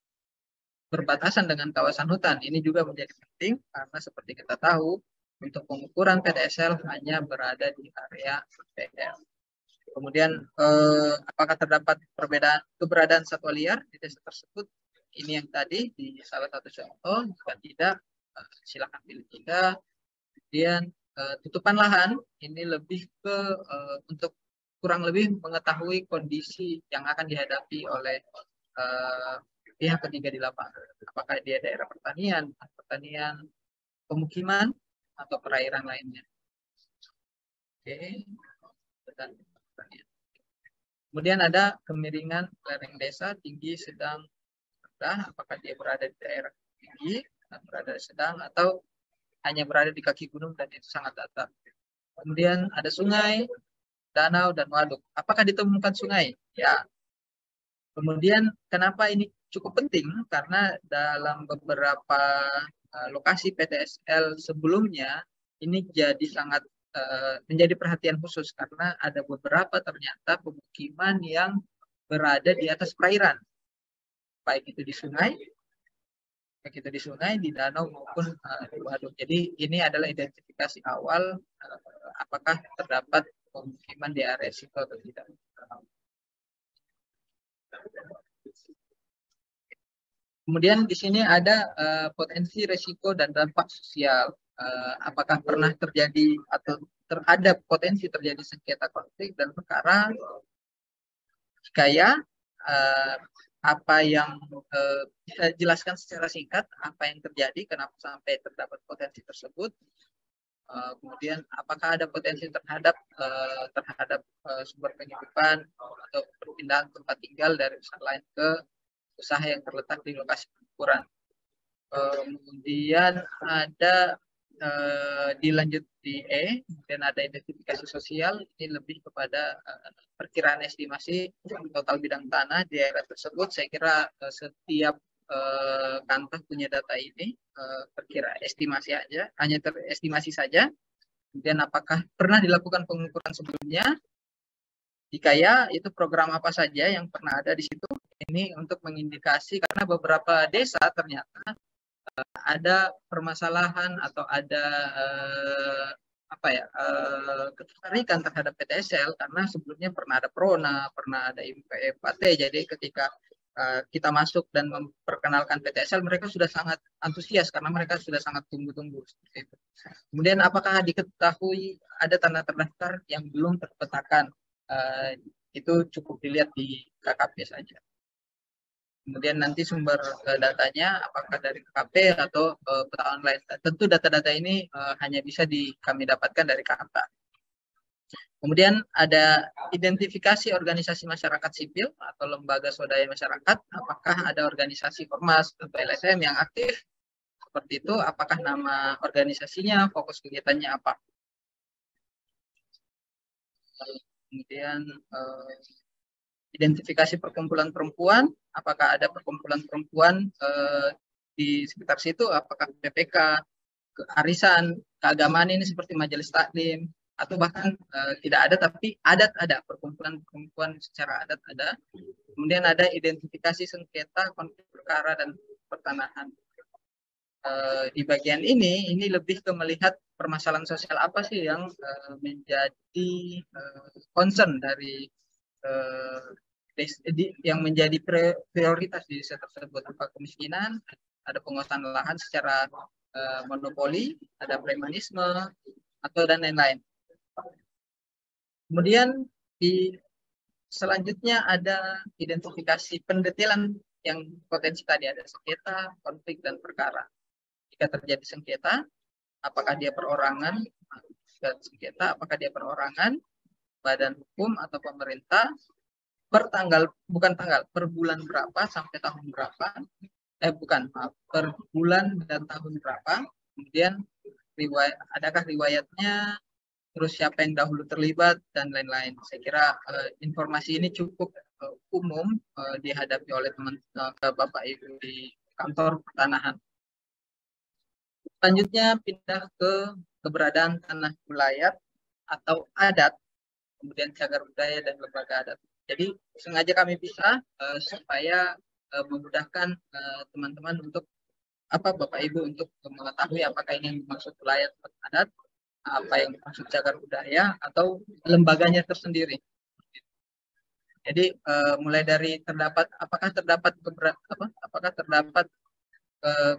berbatasan dengan kawasan hutan? Ini juga menjadi penting karena seperti kita tahu untuk pengukuran PTSL hanya berada di area PTSL. Kemudian apakah terdapat keberadaan satwa liar di desa tersebut? Ini yang tadi di salah satu contoh. Jika tidak, silakan pilih tidak. Kemudian tutupan lahan ini lebih ke untuk kurang lebih mengetahui kondisi yang akan dihadapi oleh pihak ketiga di lapangan. Apakah dia daerah pertanian, pemukiman, atau perairan lainnya. Oke. Kemudian ada kemiringan lereng desa tinggi, sedang, rendah. Apakah dia berada di daerah tinggi berada sedang, atau hanya berada di kaki gunung dan itu sangat datar. Kemudian ada sungai, danau, dan waduk. Apakah ditemukan sungai? Ya. Kemudian kenapa ini cukup penting? Karena dalam beberapa lokasi PTSL sebelumnya ini jadi sangat menjadi perhatian khusus karena ada beberapa ternyata pemukiman yang berada di atas perairan, baik itu di sungai, di danau maupun di waduk. Jadi ini adalah identifikasi awal apakah terdapat pemukiman di area situ atau tidak. Kemudian di sini ada potensi resiko dan dampak sosial. Apakah pernah terjadi atau ada potensi terjadi sengketa konflik dan perkara? Jika ya, apa yang bisa jelaskan secara singkat apa yang terjadi, kenapa sampai terdapat potensi tersebut? Kemudian apakah ada potensi terhadap sumber penghidupan atau perpindahan tempat tinggal dari usaha lain ke usaha yang terletak di lokasi pengukuran. Kemudian ada dilanjut di E, dan ada identifikasi sosial, ini lebih kepada perkiraan estimasi total bidang tanah di daerah tersebut. Saya kira setiap kantor punya data ini, perkira estimasi aja, hanya terestimasi saja. Kemudian apakah pernah dilakukan pengukuran sebelumnya? Jika ya, itu program apa saja yang pernah ada di situ? Ini untuk mengindikasi karena beberapa desa ternyata ada permasalahan atau ada ketertarikan terhadap PTSL karena sebelumnya pernah ada PRONA, pernah ada IPT. Jadi ketika kita masuk dan memperkenalkan PTSL, mereka sudah sangat antusias karena mereka sudah sangat tunggu-tunggu. Kemudian apakah diketahui ada tanah terdaftar yang belum terpetakan? Itu cukup dilihat di KKP saja. Kemudian nanti sumber datanya apakah dari KKP atau peta online. Tentu data-data ini hanya bisa kami dapatkan dari KATA. Kemudian ada identifikasi organisasi masyarakat sipil atau lembaga swadaya masyarakat. Apakah ada organisasi ormas atau LSM yang aktif? Seperti itu, apakah nama organisasinya, fokus kegiatannya apa? Kemudian identifikasi perkumpulan perempuan, apakah ada perkumpulan perempuan di sekitar situ, apakah PPK, kearisan, keagamaan ini seperti majelis taklim, atau bahkan tidak ada tapi adat ada, perkumpulan perempuan secara adat ada. Kemudian ada identifikasi sengketa, konflik perkara, dan pertanahan. Di bagian ini lebih ke melihat permasalahan sosial apa sih yang menjadi concern dari yang menjadi prioritas di desa tersebut. Apa kemiskinan, ada penguasaan lahan secara monopoli, ada premanisme, atau dan lain-lain. Kemudian selanjutnya ada identifikasi pendetailan yang potensi tadi, ada sengketa, konflik, dan perkara. Jika terjadi sengketa, apakah dia perorangan? Jika sengketa, apakah dia perorangan, badan hukum, atau pemerintah? Per bulan berapa sampai tahun berapa? Per bulan dan tahun berapa? Kemudian adakah riwayatnya? Terus siapa yang dahulu terlibat dan lain-lain. Saya kira informasi ini cukup umum dihadapi oleh Bapak Ibu di kantor pertanahan. Selanjutnya pindah ke keberadaan tanah wilayah atau adat, kemudian cagar budaya dan lembaga adat. Jadi sengaja kami pisah supaya memudahkan teman-teman untuk Bapak Ibu untuk mengetahui apakah ini yang dimaksud wilayah adat, apa yang dimaksud cagar budaya, atau lembaganya tersendiri. Jadi mulai dari apakah terdapat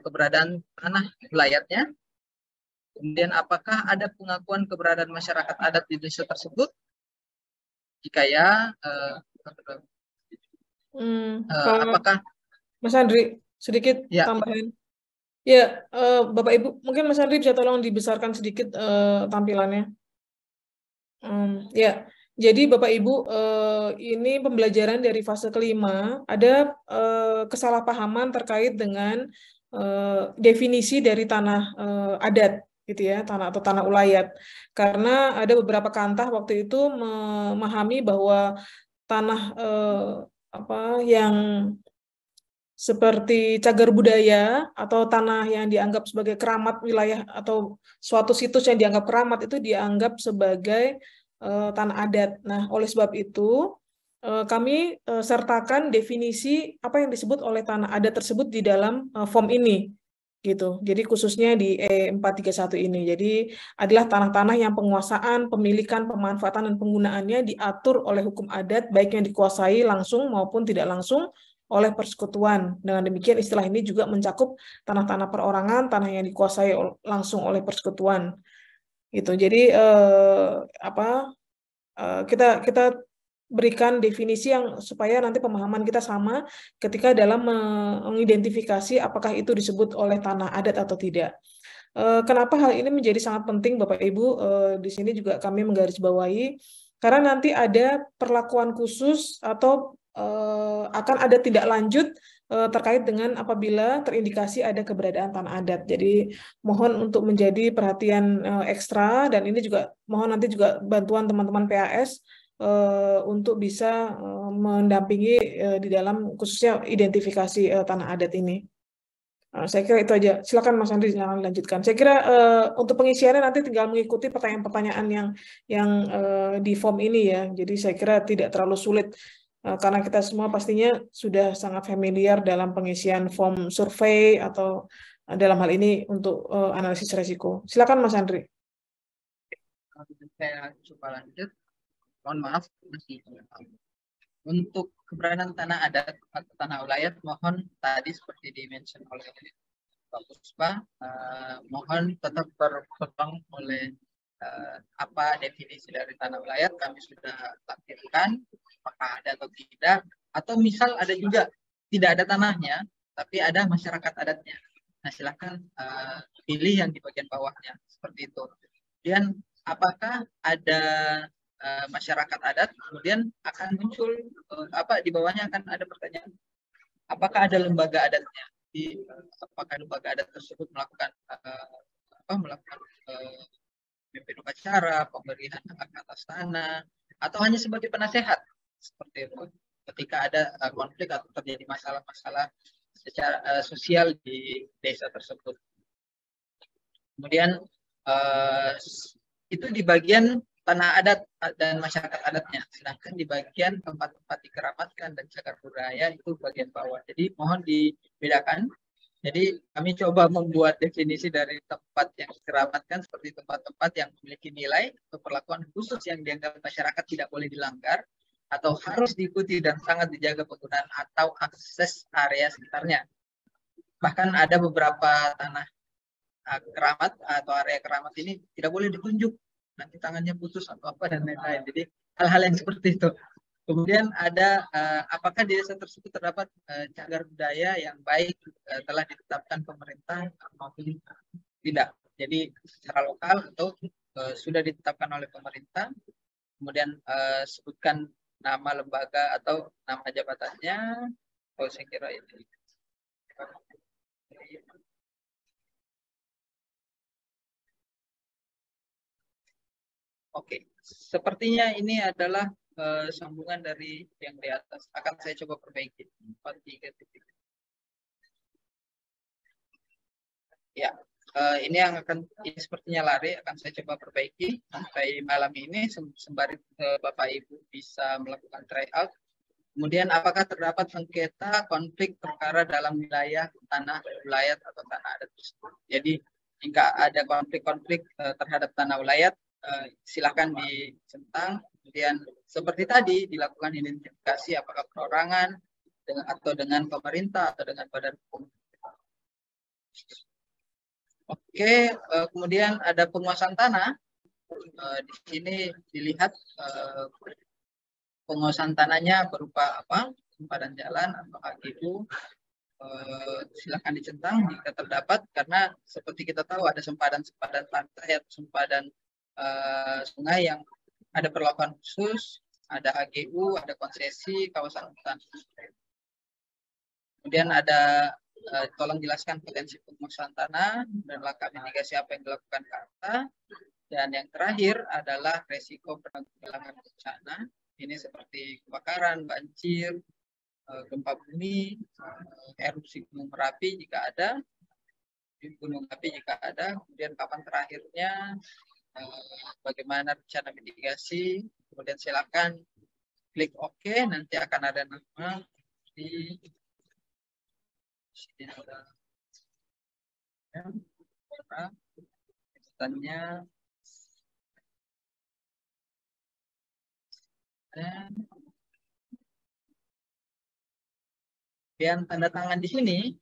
keberadaan tanah wilayahnya, kemudian apakah ada pengakuan keberadaan masyarakat adat di desa tersebut. Jika ya, apakah Mas Andri sedikit tambahan? Ya, Bapak Ibu, mungkin Mas Andri bisa tolong dibesarkan sedikit tampilannya. Ya, jadi Bapak Ibu, ini pembelajaran dari fase kelima, ada kesalahpahaman terkait dengan definisi dari tanah adat gitu ya, tanah atau tanah ulayat. Karena ada beberapa kantah waktu itu memahami bahwa tanah yang seperti cagar budaya atau tanah yang dianggap sebagai keramat wilayah atau suatu situs yang dianggap keramat itu dianggap sebagai tanah adat. Nah, oleh sebab itu kami sertakan definisi apa yang disebut oleh tanah adat tersebut di dalam form ini gitu. Jadi khususnya di E431 ini. Jadi adalah tanah-tanah yang penguasaan, pemilikan, pemanfaatan dan penggunaannya diatur oleh hukum adat baik yang dikuasai langsung maupun tidak langsung oleh persekutuan. Dengan demikian istilah ini juga mencakup tanah-tanah perorangan, tanah yang dikuasai langsung oleh persekutuan. Gitu. Jadi kita berikan definisi yang supaya nanti pemahaman kita sama ketika dalam mengidentifikasi apakah itu disebut oleh tanah adat atau tidak. Kenapa hal ini menjadi sangat penting, Bapak Ibu? Di sini juga kami menggarisbawahi karena nanti ada perlakuan khusus atau akan ada tindak lanjut terkait dengan apabila terindikasi ada keberadaan tanah adat. Jadi mohon untuk menjadi perhatian ekstra dan ini juga mohon nanti juga bantuan teman-teman PAS untuk bisa mendampingi di dalam khususnya identifikasi tanah adat ini. Saya kira itu aja. Silakan Mas Andri, jangan lanjutkan. Saya kira untuk pengisiannya nanti tinggal mengikuti pertanyaan-pertanyaan yang di form ini ya. Jadi saya kira tidak terlalu sulit karena kita semua pastinya sudah sangat familiar dalam pengisian form survei atau dalam hal ini untuk analisis resiko. Silakan Mas Andri. Saya coba lanjut. Mohon maaf masih untuk keberadaan tanah adat atau tanah ulayat, mohon tadi seperti di-mention oleh Pak Puspa, mohon tetap berpegang oleh apa definisi dari tanah ulayat. Kami sudah lampirkan apakah ada atau tidak, atau misal ada juga tidak ada tanahnya tapi ada masyarakat adatnya. Nah, silahkan pilih yang di bagian bawahnya seperti itu. Kemudian apakah ada masyarakat adat, kemudian akan muncul di bawahnya akan ada pertanyaan apakah ada lembaga adatnya, apakah lembaga adat tersebut melakukan pimpin upacara, pemberian hak atas tanah, atau hanya sebagai penasehat seperti itu ketika ada konflik atau terjadi masalah-masalah secara sosial di desa tersebut. Kemudian itu di bagian tanah adat dan masyarakat adatnya, sedangkan di bagian tempat-tempat dikeramatkan dan cagar budaya itu bagian bawah. Jadi mohon dibedakan. Jadi kami coba membuat definisi dari tempat yang dikeramatkan seperti tempat-tempat yang memiliki nilai atau perlakuan khusus yang dianggap masyarakat tidak boleh dilanggar atau harus diikuti dan sangat dijaga penggunaan atau akses area sekitarnya. Bahkan ada beberapa tanah keramat atau area keramat ini tidak boleh ditunjuk, nanti tangannya putus atau apa dan lain-lain. Jadi hal-hal yang seperti itu. Kemudian ada apakah di desa tersebut terdapat cagar budaya yang baik telah ditetapkan pemerintah maupun tidak. Jadi secara lokal atau sudah ditetapkan oleh pemerintah. Kemudian sebutkan nama lembaga atau nama jabatannya. Oh, saya kira itu. Oke, sepertinya ini adalah sambungan dari yang di atas. Akan saya coba perbaiki. 43 titik. Ya, ini yang ini sepertinya lari. Akan saya coba perbaiki sampai malam ini sembari Bapak Ibu bisa melakukan tryout. Kemudian apakah terdapat sengketa konflik perkara dalam wilayah tanah ulayat atau tanah adat tersebut. Jadi jika ada konflik-konflik terhadap tanah ulayat, silakan dicentang. Kemudian seperti tadi dilakukan identifikasi apakah perorangan atau dengan pemerintah atau dengan badan hukum. Oke, kemudian ada penguasaan tanah. Di sini dilihat penguasaan tanahnya berupa apa? Sempadan jalan atau HGU. Silakan dicentang jika terdapat, karena seperti kita tahu ada sempadan-sempadan pantai atau sempadan sungai yang ada perlakuan khusus, ada HGU, ada konsesi, kawasan hutan. Kemudian ada tolong jelaskan potensi penguasaan tanah dan langkah mitigasi apa yang dilakukan KATA. Dan yang terakhir adalah resiko penanggulangan bencana. Ini seperti kebakaran, banjir, gempa bumi, erupsi gunung Merapi jika ada, gunung api jika ada, kemudian kapan terakhirnya, bagaimana rencana mitigasi, kemudian silakan klik OK, nanti akan ada nama di sini ada ya, dan tanda tangan di sini,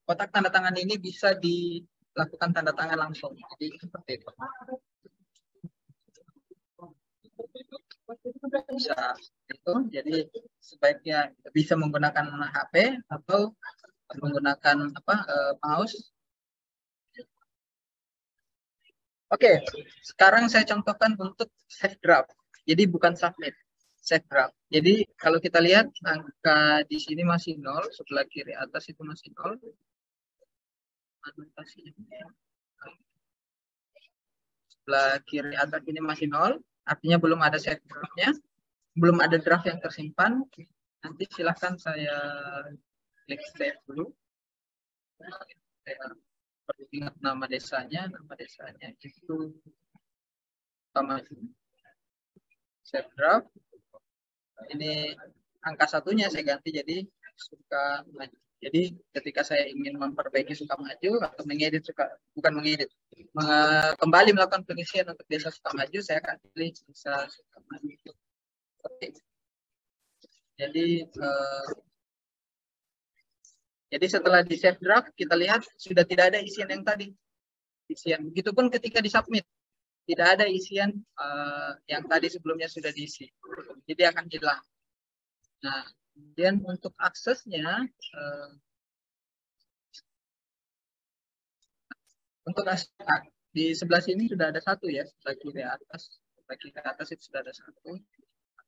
kotak tanda tangan ini bisa dilakukan tanda tangan langsung. Jadi seperti itu. Bisa itu. Jadi sebaiknya bisa menggunakan HP atau menggunakan mouse. Oke, sekarang saya contohkan untuk save draft. Jadi bukan submit, save draft. Jadi kalau kita lihat angka di sini masih 0, sebelah kiri atas itu masih 0. Sebelah kiri atas ini masih 0, artinya belum ada save draft-nya, belum ada draft yang tersimpan. Nanti silahkan saya klik save dulu. Saya perlu ingat nama desanya itu Pamaju. Save draft. Ini angka satunya saya ganti jadi Sukamaju. Jadi ketika saya ingin memperbaiki Sukamaju atau mengedit kembali melakukan pengisian untuk desa Sukamaju, saya akan pilih desa Sukamaju. Jadi setelah di save draft, kita lihat sudah tidak ada isian yang tadi. Begitupun ketika di submit, tidak ada isian yang tadi sebelumnya sudah diisi. Jadi akan hilang. Nah, kemudian untuk aksesnya, di sebelah sini sudah ada satu ya, sebelah kiri atas itu sudah ada satu.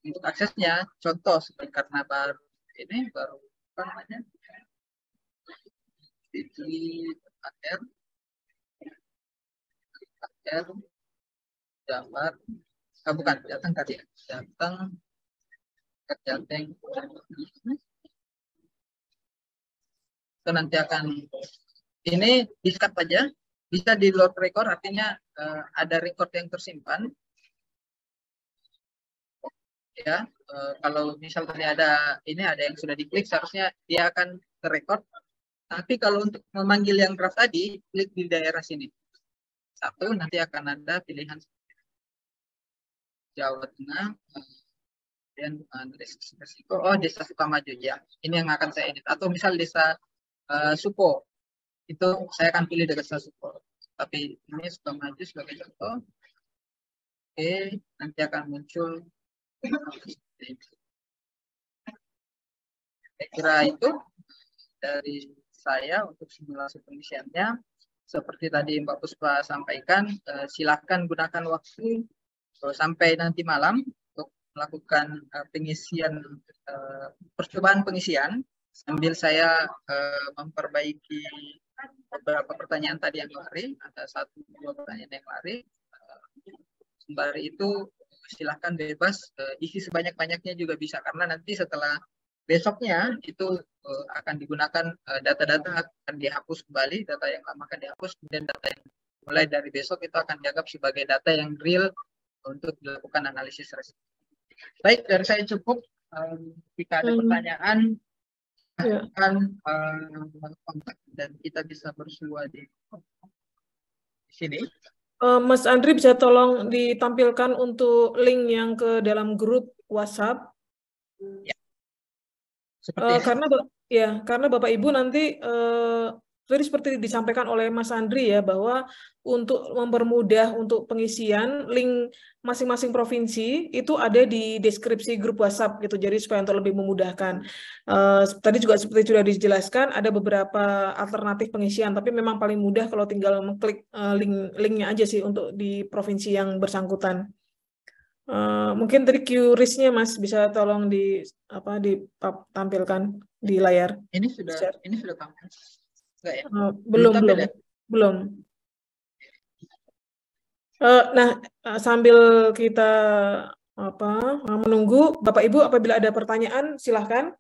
Untuk aksesnya, contoh seperti karena baru apa namanya? Jabar, bukan Jateng tadi ya, Jateng, itu nanti akan ini di-cut aja, bisa di load record, artinya ada record yang tersimpan. Ya, kalau misalnya ada yang sudah diklik, seharusnya dia akan terrecord. Tapi kalau untuk memanggil yang draft tadi, klik di daerah sini. Satu, nanti akan ada pilihan Jawa Tengah, dan resiko. Oh, desa Sukamaju ya. Ini yang akan saya edit. Atau misal desa Supo, itu saya akan pilih desa Supo. Tapi ini Sukamaju sebagai contoh. Oke, nanti akan muncul. Saya kira itu dari saya untuk simulasi pengisiannya. Seperti tadi Mbak Puspa sampaikan, silakan gunakan waktu sampai nanti malam untuk melakukan pengisian, percobaan pengisian, sambil saya memperbaiki beberapa pertanyaan tadi yang lari. Ada 1-2 pertanyaan yang lari. Sembari itu silahkan bebas isi sebanyak-banyaknya juga bisa, karena nanti setelah besoknya itu akan digunakan data-data akan dihapus kembali, data yang lama akan dihapus, kemudian data yang mulai dari besok itu akan dianggap sebagai data yang real untuk dilakukan analisis resiko. Baik, dari saya cukup. Jika ada pertanyaan, akan kontak dan kita bisa bersua di sini. Mas Andri bisa tolong ditampilkan untuk link yang ke dalam grup WhatsApp? Ya. Karena Bapak Ibu nanti tadi seperti disampaikan oleh Mas Andri ya, bahwa untuk mempermudah untuk pengisian link masing-masing provinsi itu ada di deskripsi grup WhatsApp gitu, jadi supaya untuk lebih memudahkan. Tadi juga seperti sudah dijelaskan ada beberapa alternatif pengisian, tapi memang paling mudah kalau tinggal mengklik linknya aja sih untuk di provinsi yang bersangkutan. Mungkin tadi QRIS-nya Mas bisa tolong ditampilkan di layar. Ini Share. sudah tampil. Enggak ya? Belum tampil ya? belum. Nah, sambil kita menunggu, Bapak Ibu apabila ada pertanyaan silahkan.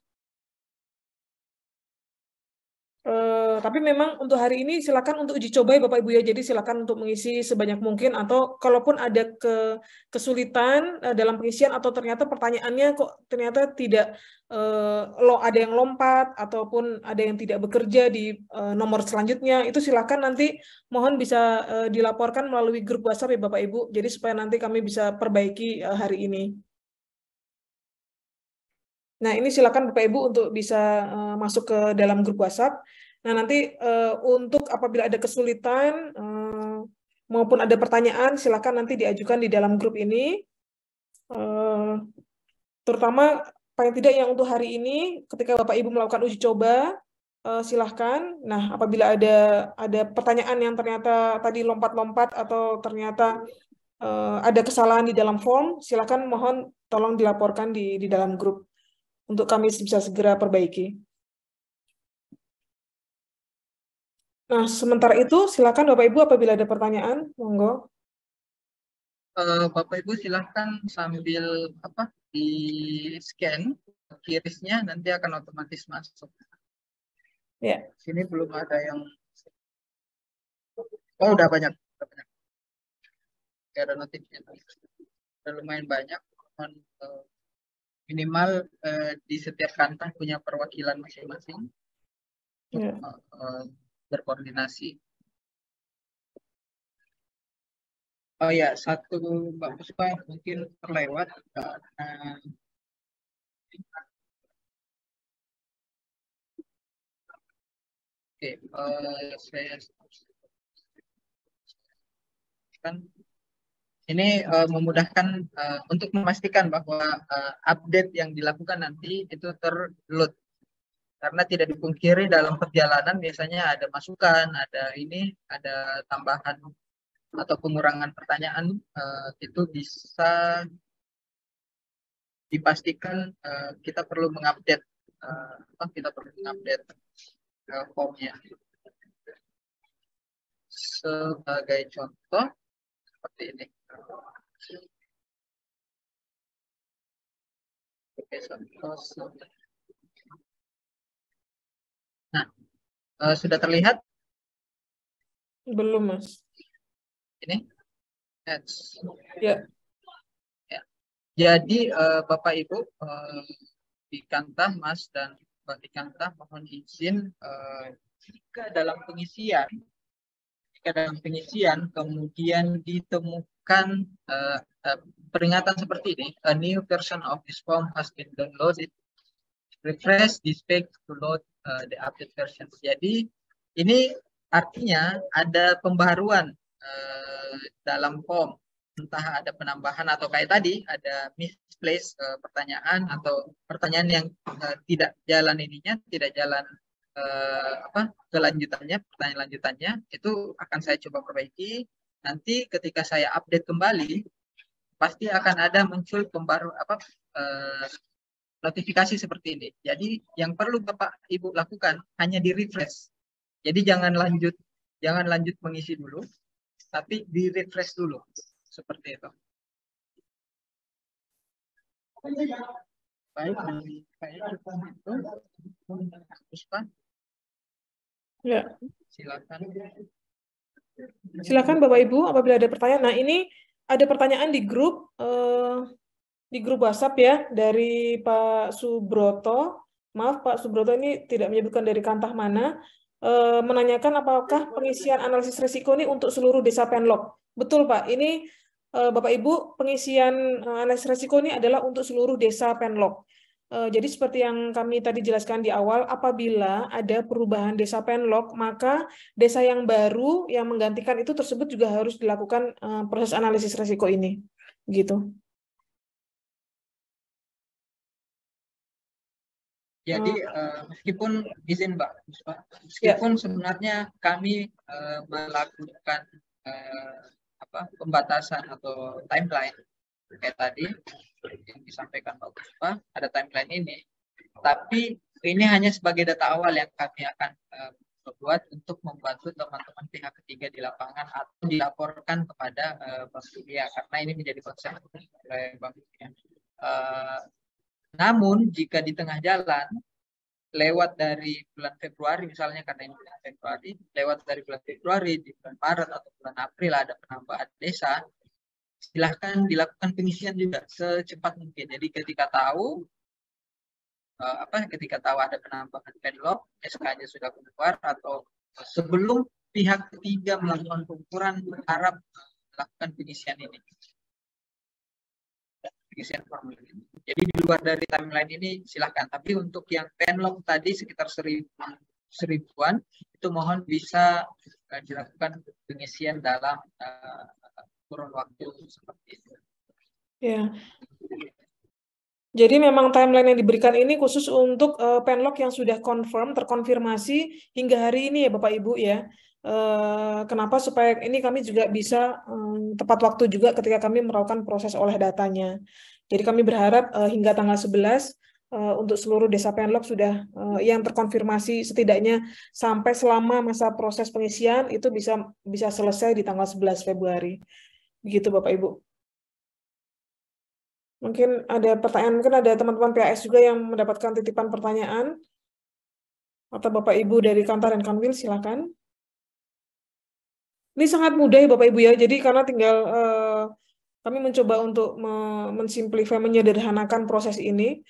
Tapi memang untuk hari ini silakan untuk uji coba ya Bapak Ibu ya. Jadi silakan untuk mengisi sebanyak mungkin, atau kalaupun ada kesulitan dalam pengisian atau ternyata pertanyaannya kok ternyata tidak ada yang lompat ataupun ada yang tidak bekerja di nomor selanjutnya, itu silakan nanti mohon bisa dilaporkan melalui grup WhatsApp ya Bapak Ibu. Jadi supaya nanti kami bisa perbaiki hari ini. Nah, ini silakan Bapak Ibu untuk bisa masuk ke dalam grup WhatsApp. Nah, nanti untuk apabila ada kesulitan maupun ada pertanyaan, silakan nanti diajukan di dalam grup ini. Terutama paling tidak yang untuk hari ini, ketika Bapak Ibu melakukan uji coba, silahkan. Nah, apabila ada pertanyaan yang ternyata tadi lompat-lompat atau ternyata ada kesalahan di dalam form, silakan mohon tolong dilaporkan di dalam grup untuk kami bisa segera perbaiki. Nah, sementara itu silakan Bapak Ibu apabila ada pertanyaan, monggo. Bapak Ibu silahkan sambil di scan QRIS-nya, nanti akan otomatis masuk. Ya. Sini belum ada yang. Oh, udah banyak. Ada notifnya. Udah lumayan banyak. Minimal di setiap kantong punya perwakilan masing-masing. Ya. Berkoordinasi. Oh ya, satu Mbak Puspa mungkin terlewat. Oke, saya kan ini memudahkan untuk memastikan bahwa update yang dilakukan nanti itu terload. Karena tidak dipungkiri dalam perjalanan biasanya ada masukan, ada tambahan atau pengurangan pertanyaan, itu bisa dipastikan kita perlu mengupdate formnya. Sebagai contoh seperti ini. Nah, sudah terlihat? Belum, Mas. Ini? Ya. Jadi Bapak Ibu di Kantah, Mas dan Mbak di Kantah, mohon izin jika dalam pengisian kemudian ditemukan peringatan seperti ini, a new version of this form has been downloaded, refresh this page to load the update version. Jadi ini artinya ada pembaharuan dalam form, entah ada penambahan atau kayak tadi ada misplace pertanyaan atau pertanyaan yang tidak jalan pertanyaan lanjutannya itu akan saya coba perbaiki. Nanti ketika saya update kembali pasti akan ada muncul notifikasi seperti ini. Jadi yang perlu Bapak Ibu lakukan hanya di refresh. Jadi jangan lanjut mengisi dulu, tapi di refresh dulu seperti itu. Baik, Puspa. Ya. Silakan Bapak Ibu apabila ada pertanyaan. Nah, ini ada pertanyaan di grup WhatsApp ya dari Pak Subroto. Maaf Pak Subroto ini tidak menyebutkan dari kantah mana. Menanyakan apakah pengisian analisis risiko ini untuk seluruh desa Penlok. Betul Pak, ini Bapak Ibu pengisian analisis risiko ini adalah untuk seluruh desa Penlok. Jadi seperti yang kami tadi jelaskan di awal, apabila ada perubahan desa Penlok, maka desa yang baru yang menggantikan itu tersebut juga harus dilakukan proses analisis risiko ini. Gitu. Jadi meskipun izin Mbak, meskipun sebenarnya kami melakukan pembatasan atau timeline, kayak tadi yang disampaikan Pak Puspa, ada timeline ini. Tapi ini hanya sebagai data awal yang kami akan buat untuk membantu teman-teman pihak ketiga di lapangan atau dilaporkan kepada Bang Surya, karena ini menjadi konsep oleh Bang Surya. Namun jika di tengah jalan lewat dari bulan Februari misalnya, karena ini bulan Februari, lewat dari bulan Februari di bulan Maret atau bulan April ada penambahan desa, silahkan dilakukan pengisian juga secepat mungkin. Jadi ketika tahu ada penambahan penlog, SK-nya sudah keluar, atau sebelum pihak ketiga melakukan pengukuran, berharap melakukan pengisian ini. Pengisian formulir ini. Jadi di luar dari timeline ini silahkan. Tapi untuk yang penlog tadi sekitar seribuan, itu mohon bisa dilakukan pengisian dalam kurun waktu seperti itu. Ya. Jadi memang timeline yang diberikan ini khusus untuk penlog yang sudah terkonfirmasi hingga hari ini ya Bapak Ibu ya. Kenapa? Supaya ini kami juga bisa tepat waktu juga ketika kami melakukan proses olah datanya. Jadi kami berharap hingga tanggal 11 untuk seluruh desa penlog sudah yang terkonfirmasi setidaknya sampai selama masa proses pengisian itu bisa selesai di tanggal 11 Februari. Begitu Bapak Ibu. Mungkin ada pertanyaan, mungkin ada teman-teman PAS juga yang mendapatkan titipan pertanyaan. Atau Bapak Ibu dari Kantar dan Kanwil, silakan. Ini sangat mudah ya Bapak Ibu ya, jadi karena tinggal kami mencoba untuk mensimplify, menyederhanakan proses ini,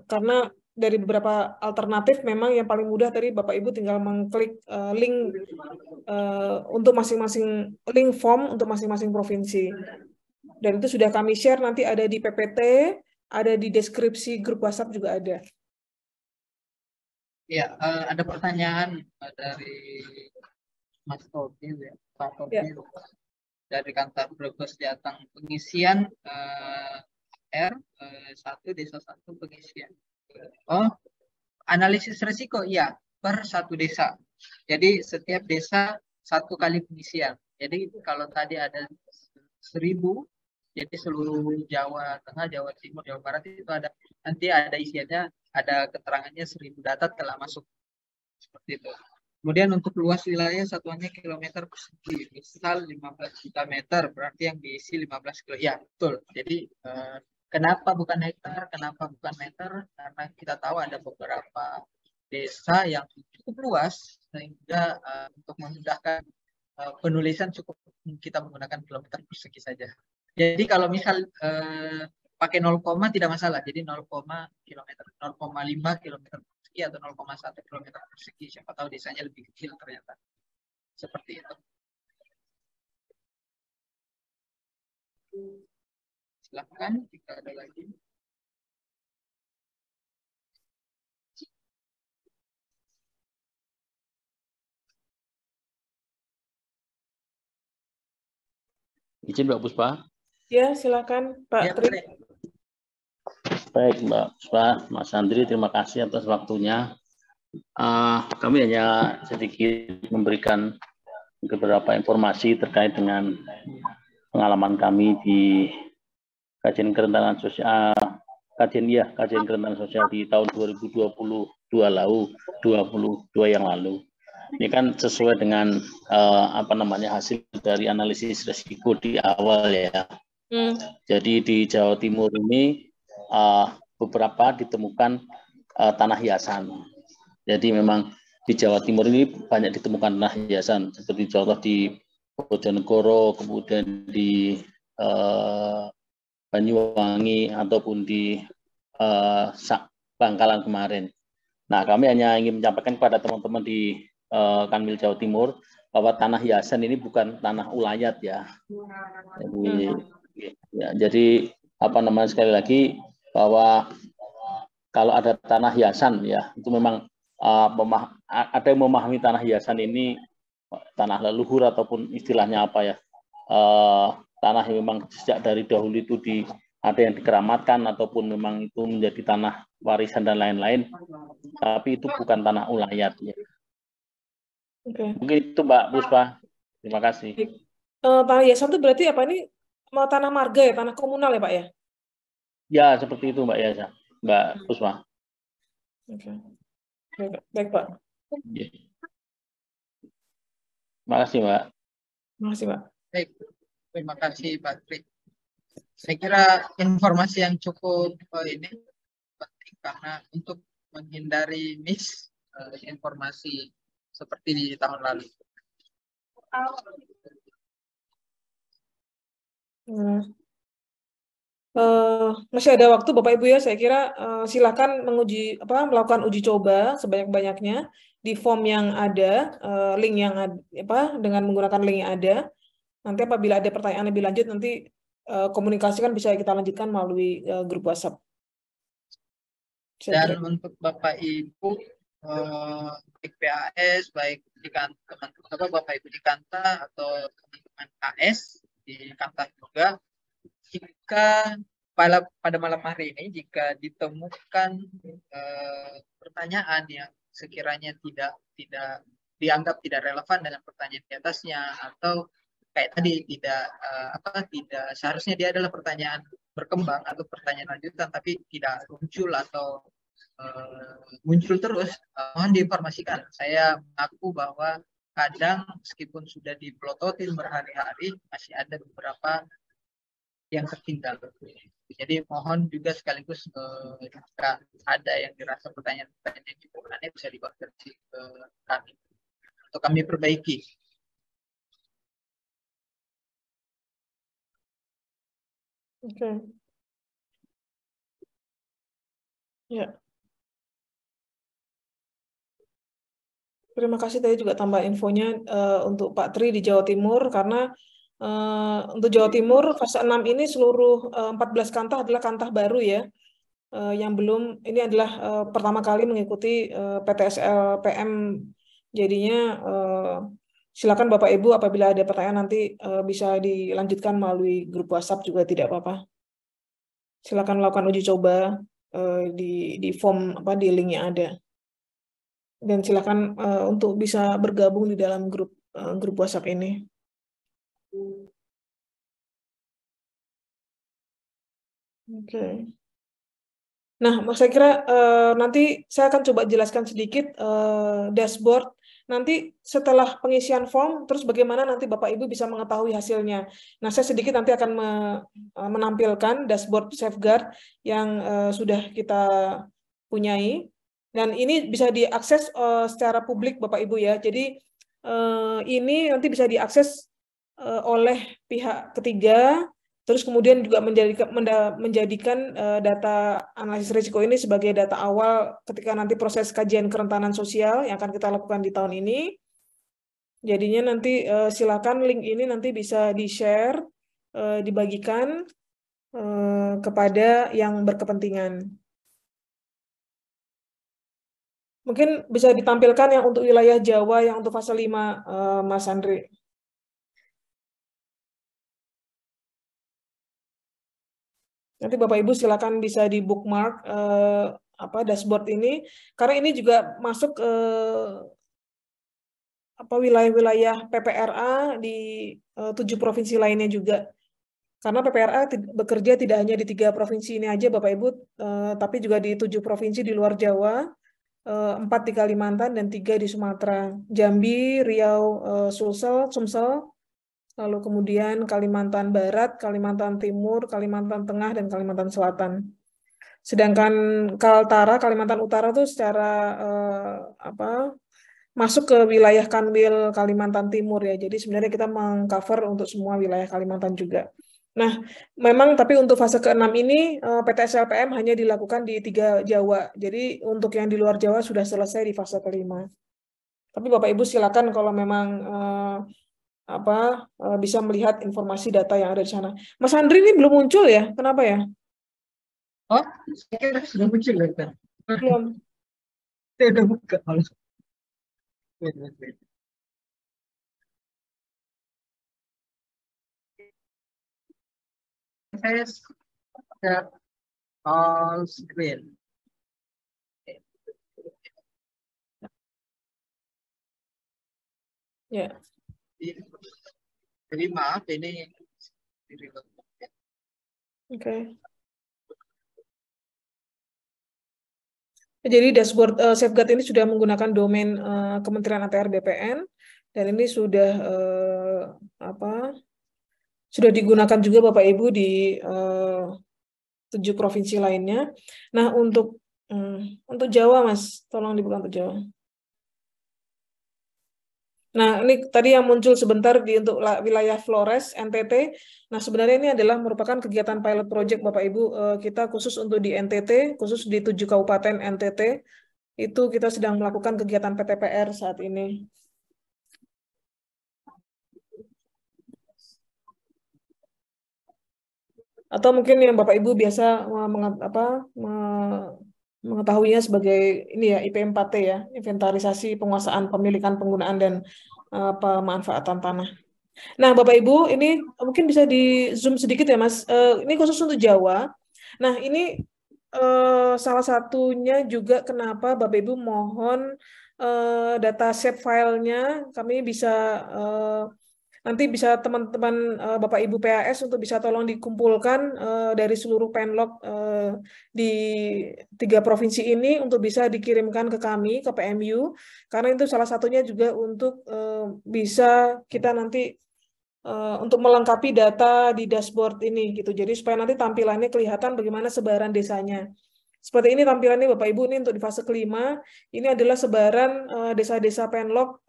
karena dari beberapa alternatif memang yang paling mudah tadi Bapak Ibu tinggal mengklik link untuk masing-masing link form untuk masing-masing provinsi. Dan itu sudah kami share, nanti ada di PPT, ada di deskripsi grup WhatsApp juga ada. Ya, ada pertanyaan dari Mas Tobir, ya, Pak Tobir, dari Kantor Brebes Jateng, pengisian R1 desa 1 pengisian. Oh, analisis resiko, ya, per satu desa. Jadi setiap desa 1 kali pengisian. Jadi kalau tadi ada 1000, jadi seluruh Jawa Tengah, Jawa Timur, Jawa Barat itu ada, nanti ada isiannya, ada keterangannya 1000 data telah masuk. Seperti itu. Kemudian untuk luas wilayah satuannya kilometer persegi, misal 15 juta meter, berarti yang diisi 15 kilo. Ya, betul. Jadi kenapa bukan hektar, kenapa bukan meter? Karena kita tahu ada beberapa desa yang cukup luas, sehingga untuk memudahkan penulisan cukup kita menggunakan kilometer persegi saja. Jadi kalau misal pakai 0, tidak masalah. Jadi 0, kilometer, 0,5 kilometer persegi atau 0,1 kilometer persegi. Siapa tahu desanya lebih kecil ternyata. Seperti itu. Silakan jika ada lagi. Izin Mbak Puspa. Ya, silakan Pak Tri. Baik Mbak Puspa, Mas Andri, terima kasih atas waktunya. Kami hanya sedikit memberikan beberapa informasi terkait dengan pengalaman kami di kajian kerentanan sosial, kajian kerentanan sosial di tahun 2022 yang lalu. Ini kan sesuai dengan hasil dari analisis risiko di awal ya. Jadi di Jawa Timur ini beberapa ditemukan tanah hiasan. Jadi memang di Jawa Timur ini banyak ditemukan tanah hiasan, seperti contoh di Bojonegoro, kemudian di Banyuwangi ataupun di Bangkalan kemarin. Nah, kami hanya ingin menyampaikan kepada teman-teman di Kanwil Jawa Timur bahwa tanah hiasan ini bukan tanah ulayat ya. Jadi sekali lagi bahwa kalau ada tanah hiasan ya itu memang ada yang memahami tanah hiasan ini tanah leluhur ataupun istilahnya apa ya, tanah yang memang sejak dari dahulu itu ada yang dikeramatkan ataupun memang itu menjadi tanah warisan dan lain-lain, tapi itu bukan tanah ulayat ya. Mungkin itu Mbak Puspa. Terima kasih. Tanah hiasan itu berarti apa ini? tanah marga ya, tanah komunal ya Pak ya? Ya, seperti itu Mbak Yasa, Mbak Puspa. Oke. Baik Pak. Ya. Terima kasih Mbak. Terima kasih Pak. Baik, terima kasih Pak Tri. Saya kira informasi yang cukup ini penting karena untuk menghindari informasi seperti di tahun lalu. Masih ada waktu Bapak Ibu ya, saya kira silakan melakukan uji coba sebanyak-banyaknya di form yang ada, link yang ada, dengan menggunakan link yang ada. Nanti apabila ada pertanyaan lebih lanjut, nanti komunikasikan bisa kita lanjutkan melalui grup WhatsApp. Dan untuk Bapak Ibu baik PAS, baik di kantor, Bapak Ibu di Kanta atau teman-teman KS di Kanta juga, jika pada malam hari ini jika ditemukan pertanyaan yang sekiranya tidak dianggap tidak relevan dengan pertanyaan di atasnya, atau kayak tadi tidak seharusnya dia adalah pertanyaan berkembang atau pertanyaan lanjutan tapi tidak muncul atau muncul terus, mohon diinformasikan. Saya mengaku bahwa kadang meskipun sudah diplototin berhari-hari masih ada beberapa yang tertinggal. Jadi mohon juga sekaligus jika ada yang dirasa pertanyaan-pertanyaan yang dibutuhkan bisa dikonversi ke kami untuk kami perbaiki. Oke. Ya. Terima kasih tadi juga tambah infonya untuk Pak Tri di Jawa Timur, karena untuk Jawa Timur fase 6 ini seluruh 14 kantah adalah kantah baru ya, yang belum, ini adalah pertama kali mengikuti PTSLPM, jadinya silakan Bapak Ibu apabila ada pertanyaan nanti bisa dilanjutkan melalui grup WhatsApp juga tidak apa-apa. Silakan melakukan uji coba di form di link yang ada. Dan silakan untuk bisa bergabung di dalam grup WhatsApp ini. Oke. Nah, saya kira nanti saya akan coba jelaskan sedikit dashboard. Nanti setelah pengisian form, terus bagaimana nanti Bapak Ibu bisa mengetahui hasilnya. Nah, saya sedikit nanti akan menampilkan dashboard safeguard yang sudah kita punyai. Dan ini bisa diakses secara publik Bapak Ibu ya. Jadi ini nanti bisa diakses oleh pihak ketiga, terus kemudian juga menjadikan data analisis risiko ini sebagai data awal ketika nanti proses kajian kerentanan sosial yang akan kita lakukan di tahun ini. Jadinya nanti silakan link ini nanti bisa di-share, dibagikan kepada yang berkepentingan. Mungkin bisa ditampilkan yang untuk wilayah Jawa yang untuk fase 5, Mas Andri. Nanti Bapak Ibu silakan bisa di bookmark dashboard ini, karena ini juga masuk wilayah PPRA di 7 provinsi lainnya juga. Karena PPRA bekerja tidak hanya di 3 provinsi ini aja Bapak Ibu, tapi juga di 7 provinsi di luar Jawa, 4 di Kalimantan dan 3 di Sumatera, Jambi, Riau, Sumsel, lalu kemudian Kalimantan Barat, Kalimantan Timur, Kalimantan Tengah, dan Kalimantan Selatan. Sedangkan Kaltara, Kalimantan Utara itu secara masuk ke wilayah Kanwil Kalimantan Timur ya. Jadi sebenarnya kita mengcover untuk semua wilayah Kalimantan juga. Nah, memang tapi untuk fase ke-6 ini PTSLPM hanya dilakukan di 3 Jawa. Jadi untuk yang di luar Jawa sudah selesai di fase ke-5. Tapi Bapak Ibu silakan kalau memang bisa melihat informasi data yang ada di sana. Mas Andri ini belum muncul ya? Kenapa ya? Oh, saya kira sudah muncul ya, Pak. Belum. Saya udah buka. Wait. Saya sudah all screen. Ya. Jadi maaf ini Oke. Jadi dashboard Safeguard ini sudah menggunakan domain Kementerian ATR BPN dan ini sudah sudah digunakan juga Bapak Ibu di 7 provinsi lainnya. Nah, untuk Jawa, Mas, tolong dibuka untuk Jawa. Nah, ini tadi yang muncul sebentar untuk wilayah Flores, NTT. Nah, sebenarnya ini adalah merupakan kegiatan pilot project Bapak Ibu. Kita khusus untuk di NTT, khusus di 7 kabupaten NTT, itu kita sedang melakukan kegiatan PTPR saat ini. Atau mungkin yang Bapak Ibu biasa mengetahuinya sebagai ini ya, IP4T ya, inventarisasi penguasaan pemilikan penggunaan dan pemanfaatan tanah. Nah, Bapak Ibu, ini mungkin bisa di zoom sedikit ya, Mas. Ini khusus untuk Jawa. Nah, ini salah satunya juga kenapa Bapak Ibu mohon data save filenya kami bisa nanti bisa teman-teman Bapak Ibu PAS untuk bisa tolong dikumpulkan dari seluruh penlog di 3 provinsi ini untuk bisa dikirimkan ke kami, ke PMU, karena itu salah satunya juga untuk bisa kita nanti untuk melengkapi data di dashboard ini gitu. Jadi supaya nanti tampilannya kelihatan bagaimana sebaran desanya. Seperti ini tampilannya Bapak Ibu, ini untuk di fase kelima, ini adalah sebaran desa-desa penlog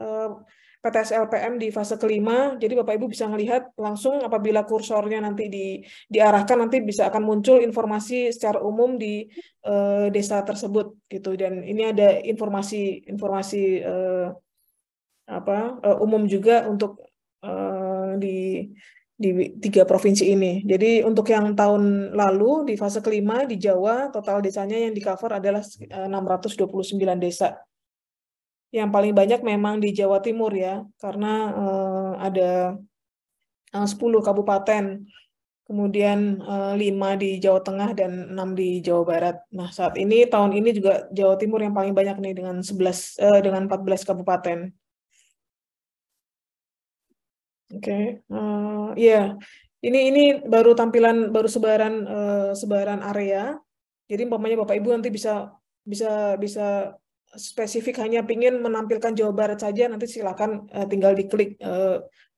PTS LPM di fase kelima. Jadi Bapak Ibu bisa melihat langsung apabila kursornya nanti diarahkan, nanti bisa akan muncul informasi secara umum di desa tersebut gitu. Dan ini ada informasi umum juga untuk di 3 provinsi ini. Jadi untuk yang tahun lalu di fase kelima di Jawa, total desanya yang di-cover adalah 629 desa. Yang paling banyak memang di Jawa Timur ya, karena ada 10 kabupaten, kemudian 5 di Jawa Tengah dan 6 di Jawa Barat. Nah, saat ini tahun ini juga Jawa Timur yang paling banyak nih dengan 14 kabupaten. Oke, ya, ini baru tampilan sebaran area. Jadi umpamanya Bapak Ibu nanti bisa spesifik hanya ingin menampilkan Jawa Barat saja, nanti silakan tinggal diklik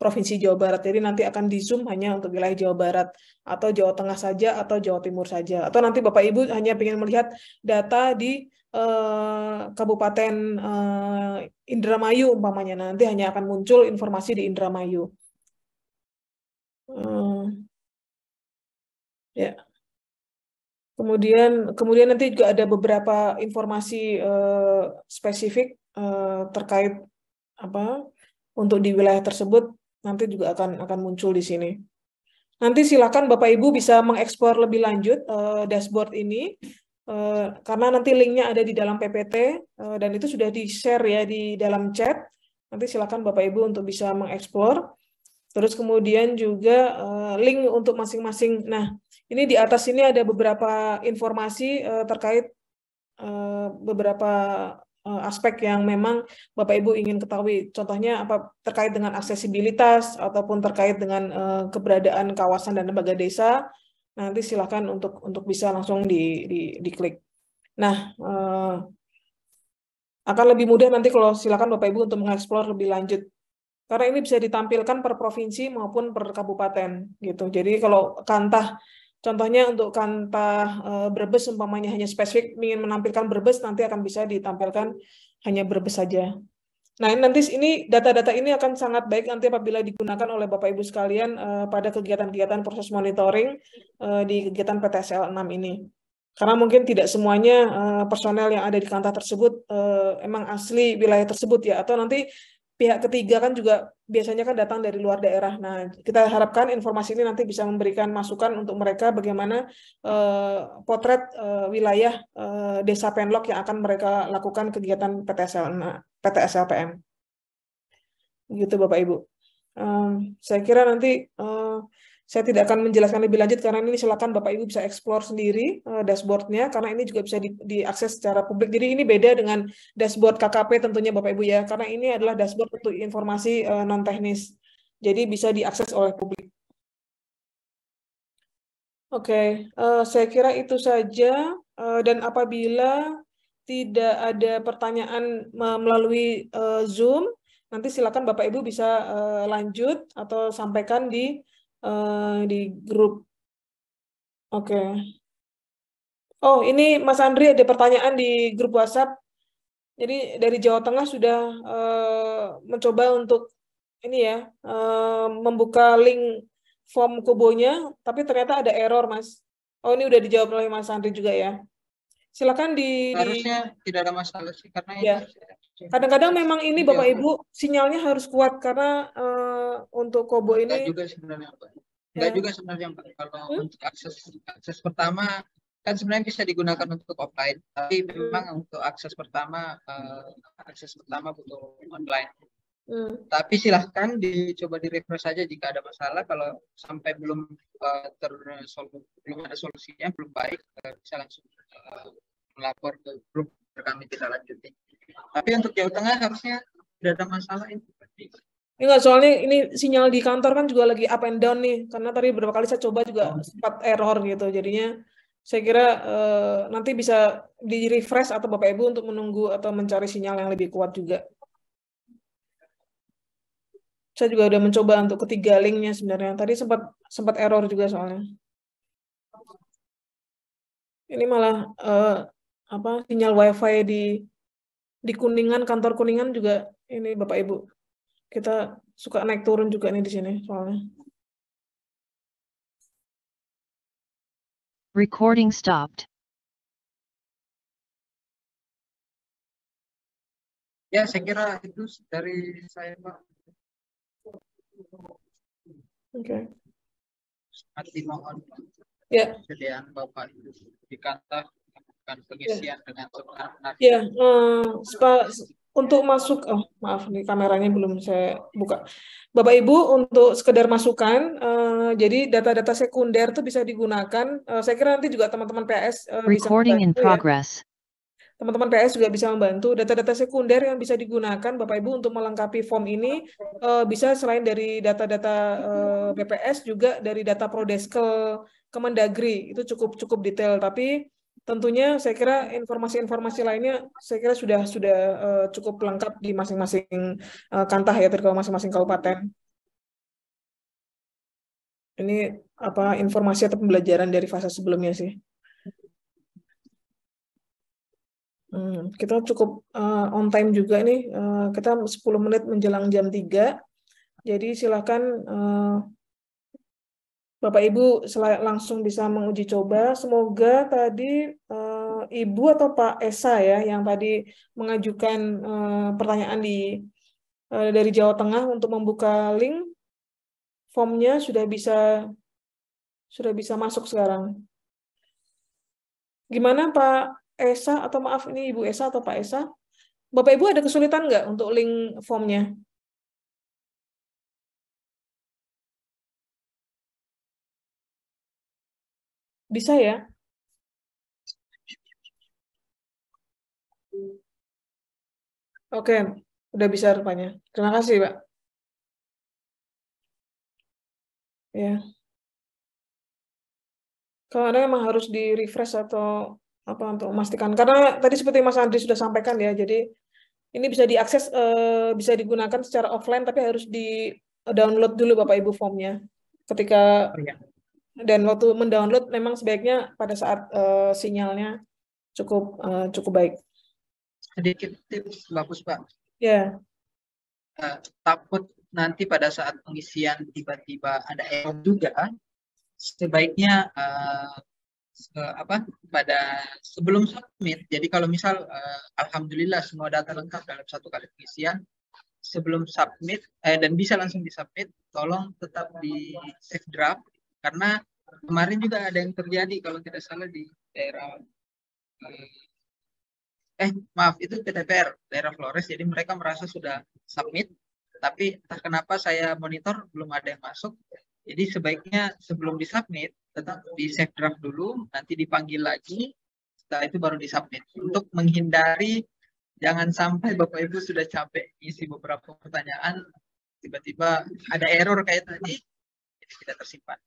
Provinsi Jawa Barat. Jadi nanti akan di zoom hanya untuk wilayah Jawa Barat atau Jawa Tengah saja atau Jawa Timur saja. Atau nanti Bapak Ibu hanya ingin melihat data di Kabupaten Indramayu umpamanya, nanti hanya akan muncul informasi di Indramayu. Ya. Kemudian nanti juga ada beberapa informasi spesifik terkait untuk di wilayah tersebut, nanti juga akan muncul di sini. Nanti silakan Bapak Ibu bisa mengeksplor lebih lanjut dashboard ini, karena nanti linknya ada di dalam PPT dan itu sudah di-share ya di dalam chat. Nanti silakan Bapak Ibu untuk bisa mengeksplor. Terus kemudian juga link untuk masing-masing. Nah, ini di atas ini ada beberapa informasi terkait beberapa aspek yang memang Bapak Ibu ingin ketahui. Contohnya terkait dengan aksesibilitas ataupun terkait dengan keberadaan kawasan dan lembaga desa. Nanti silakan untuk bisa langsung diklik. Nah, akan lebih mudah nanti kalau silakan Bapak Ibu untuk mengeksplor lebih lanjut. Karena ini bisa ditampilkan per provinsi maupun per kabupaten gitu. Jadi kalau Kantah, contohnya untuk Kantah Brebes umpamanya hanya spesifik ingin menampilkan Brebes, nanti akan bisa ditampilkan hanya Brebes saja. Nah, nanti ini data-data ini akan sangat baik nanti apabila digunakan oleh Bapak Ibu sekalian pada kegiatan-kegiatan proses monitoring di kegiatan PTSL 6 ini. Karena mungkin tidak semuanya personel yang ada di Kantah tersebut emang asli wilayah tersebut ya, atau nanti pihak ketiga kan juga biasanya kan datang dari luar daerah. Nah, kita harapkan informasi ini nanti bisa memberikan masukan untuk mereka bagaimana potret wilayah desa penlog yang akan mereka lakukan kegiatan PTSLPM. Gitu Bapak Ibu. Saya kira nanti saya tidak akan menjelaskan lebih lanjut karena ini silakan Bapak Ibu bisa explore sendiri dashboardnya, karena ini juga bisa diakses secara publik. Jadi ini beda dengan dashboard KKP tentunya Bapak Ibu ya, karena ini adalah dashboard untuk informasi non teknis. Jadi bisa diakses oleh publik. Oke, saya kira itu saja. Dan apabila tidak ada pertanyaan melalui Zoom, nanti silakan Bapak Ibu bisa lanjut atau sampaikan di grup. Oke. Oh, ini Mas Andri ada pertanyaan di grup WhatsApp. Jadi dari Jawa Tengah sudah mencoba untuk ini ya membuka link form Kobonya, tapi ternyata ada error, Mas. Oh, ini udah dijawab oleh Mas Andri juga ya. Silakan Harusnya tidak ada masalah sih karena ini ya. Kadang-kadang memang ini Bapak Iya. Ibu sinyalnya harus kuat karena untuk Kobo Enggak ini juga sebenarnya Pak. Enggak juga sebenarnya Pak. Kalau untuk akses pertama kan sebenarnya bisa digunakan untuk offline, tapi memang untuk akses pertama butuh online. Tapi silahkan dicoba di refresh saja jika ada masalah. Kalau sampai belum belum ada solusinya, belum baik, bisa langsung melapor ke grup kami kita lanjutin. Tapi untuk Jawa Tengah harusnya tidak ada masalah ini. Enggak, soalnya ini sinyal di kantor kan juga lagi up and down nih, karena tadi beberapa kali saya coba juga sempat error gitu. Jadinya saya kira nanti bisa di refresh atau Bapak Ibu untuk menunggu atau mencari sinyal yang lebih kuat juga. Saya juga udah mencoba untuk ketiga linknya sebenarnya. Tadi sempat error juga soalnya. Ini malah sinyal WiFi di Kuningan, kantor Kuningan juga ini Bapak Ibu. Kita suka naik turun juga nih di sini soalnya. Recording stopped. Ya, saya kira itu dari saya, Pak. Oke. Hati mohon Ya. kesediaan Bapak itu di kantor melakukan pengisian dengan benar-benar. Ya, untuk masuk, maaf nih kameranya belum saya buka. Bapak Ibu, untuk sekedar masukan, jadi data-data sekunder itu bisa digunakan. Saya kira nanti juga teman-teman PS bisa Recording in membantu ya. progress. Teman-teman PS juga bisa membantu. Data-data sekunder yang bisa digunakan Bapak Ibu untuk melengkapi form ini bisa selain dari data-data BPS juga dari data Prodeskel Kemendagri. Itu cukup detail, tapi tentunya saya kira informasi-informasi lainnya saya kira sudah cukup lengkap di masing-masing kantah ya, terutama masing-masing kabupaten. Ini informasi atau pembelajaran dari fase sebelumnya sih. Kita cukup on time juga nih. Kita 10 menit menjelang jam 3. Jadi silakan Bapak Ibu langsung bisa menguji coba. Semoga tadi Ibu atau Pak Esa ya yang tadi mengajukan pertanyaan dari Jawa Tengah untuk membuka link formnya sudah bisa masuk sekarang. Gimana Pak Esa atau maaf ini Ibu Esa atau Pak Esa? Bapak Ibu ada kesulitan nggak untuk link formnya? Bisa ya? Oke, udah bisa rupanya. Terima kasih, Pak. Ya. Karena memang harus di refresh atau untuk memastikan. Karena tadi seperti Mas Andri sudah sampaikan ya, jadi ini bisa diakses, bisa digunakan secara offline, tapi harus di download dulu Bapak Ibu formnya. Ketika dan waktu mendownload memang sebaiknya pada saat sinyalnya cukup baik. Sedikit tips bagus Pak. Ya. Takut nanti pada saat pengisian tiba-tiba ada error juga, sebaiknya pada sebelum submit. Jadi kalau misal alhamdulillah semua data lengkap dalam satu kali pengisian, sebelum submit dan bisa langsung disubmit, tolong tetap di save draft karena kemarin juga ada yang terjadi kalau tidak salah di daerah maaf itu PTPR daerah Flores, jadi mereka merasa sudah submit tapi entah kenapa saya monitor belum ada yang masuk. Jadi sebaiknya sebelum disubmit tetap di save draft dulu, nanti dipanggil lagi, setelah itu baru disubmit untuk menghindari jangan sampai Bapak Ibu sudah capek isi beberapa pertanyaan tiba-tiba ada error kayak tadi, jadi tidak tersimpan.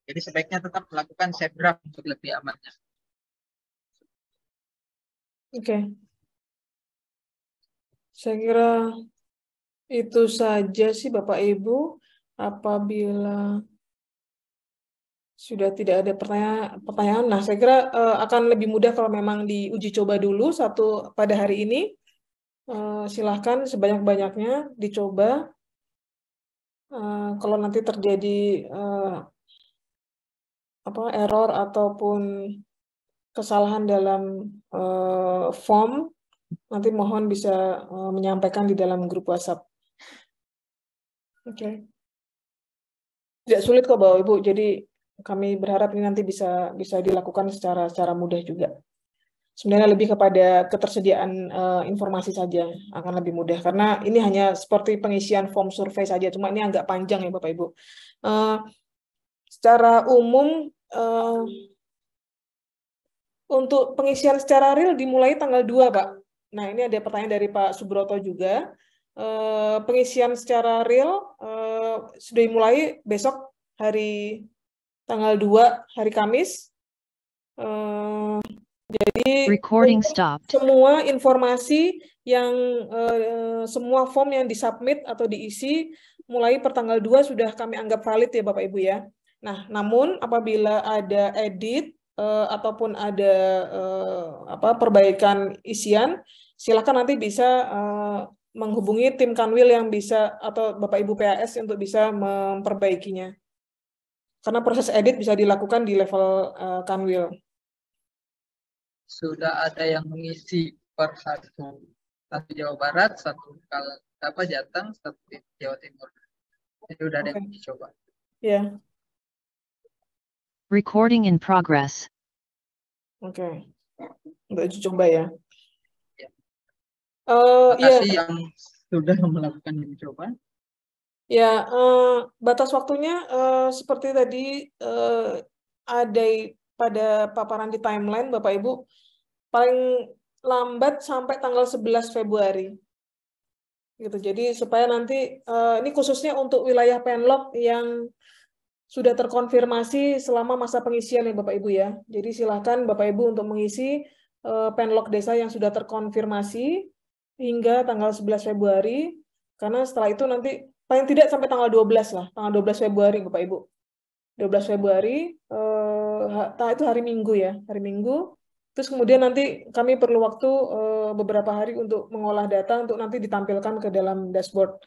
Jadi sebaiknya tetap melakukan save draft untuk lebih amannya. Oke. Saya kira itu saja sih Bapak Ibu. Apabila sudah tidak ada pertanyaan, nah saya kira akan lebih mudah kalau memang diuji coba dulu satu pada hari ini. Silahkan sebanyak-banyaknya dicoba. Kalau nanti terjadi error ataupun kesalahan dalam form, nanti mohon bisa menyampaikan di dalam grup WhatsApp. Oke. Tidak sulit kok Bapak Ibu, jadi kami berharap ini nanti bisa dilakukan secara mudah juga. Sebenarnya lebih kepada ketersediaan informasi saja akan lebih mudah, karena ini hanya seperti pengisian form survei saja, cuma ini agak panjang ya Bapak Ibu. Secara umum, untuk pengisian secara real dimulai tanggal 2, Pak. Nah, ini ada pertanyaan dari Pak Subroto juga. Pengisian secara real sudah dimulai besok hari tanggal 2, hari Kamis. Jadi Recording stopped. semua informasi yang semua form yang disubmit atau diisi mulai pertanggal 2 sudah kami anggap valid ya Bapak Ibu ya. Nah, namun apabila ada edit ataupun ada perbaikan isian, silakan nanti bisa menghubungi tim Kanwil yang bisa atau Bapak Ibu PAS untuk bisa memperbaikinya. Karena proses edit bisa dilakukan di level Kanwil. Sudah ada yang mengisi per satu Jawa Barat, satu Jateng, satu Jawa Timur. Jadi udah ada yang dicoba. Ya. Recording in progress. Oke. Untuk uji coba ya. Terima kasih yang sudah melakukan uji coba. Ya, batas waktunya seperti tadi ada pada paparan di timeline Bapak Ibu, paling lambat sampai tanggal 11 Februari. Gitu. Jadi supaya nanti ini khususnya untuk wilayah Penlok yang sudah terkonfirmasi selama masa pengisian ya Bapak Ibu ya. Jadi silakan Bapak Ibu untuk mengisi Penlok desa yang sudah terkonfirmasi hingga tanggal 11 Februari, karena setelah itu nanti paling tidak sampai tanggal 12 lah, tanggal 12 Februari Bapak Ibu. 12 Februari, itu hari Minggu ya, hari Minggu. Terus kemudian nanti kami perlu waktu beberapa hari untuk mengolah data untuk nanti ditampilkan ke dalam dashboard.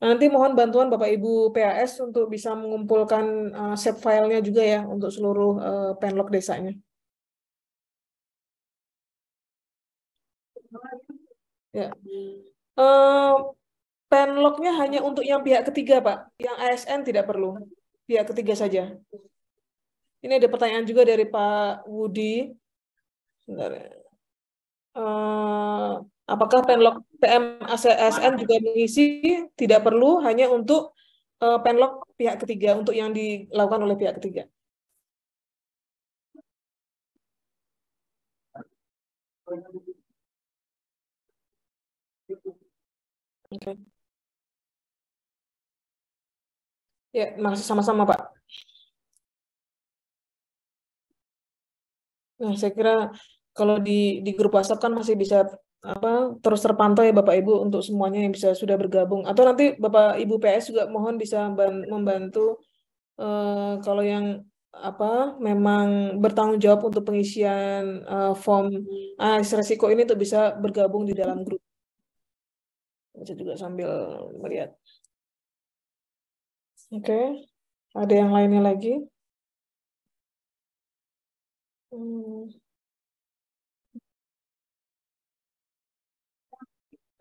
Nah, nanti mohon bantuan Bapak Ibu PAS untuk bisa mengumpulkan save filenya juga ya untuk seluruh Penlok desanya. Ya. Penloknya hanya untuk yang pihak ketiga, Pak. Yang ASN tidak perlu. Pihak ketiga saja. Ini ada pertanyaan juga dari Pak Wudi. Apakah Penlok PM ASN juga mengisi? Tidak perlu, hanya untuk Penlok pihak ketiga, untuk yang dilakukan oleh pihak ketiga. Oke. Ya, masih sama-sama, Pak. Nah, saya kira kalau di grup WhatsApp kan masih bisa terus terpantau ya Bapak Ibu untuk semuanya yang bisa sudah bergabung. Atau nanti Bapak Ibu PS juga mohon bisa membantu kalau yang memang bertanggung jawab untuk pengisian form analisis resiko ini untuk bisa bergabung di dalam grup. Bisa juga sambil melihat. Oke. Ada yang lainnya lagi?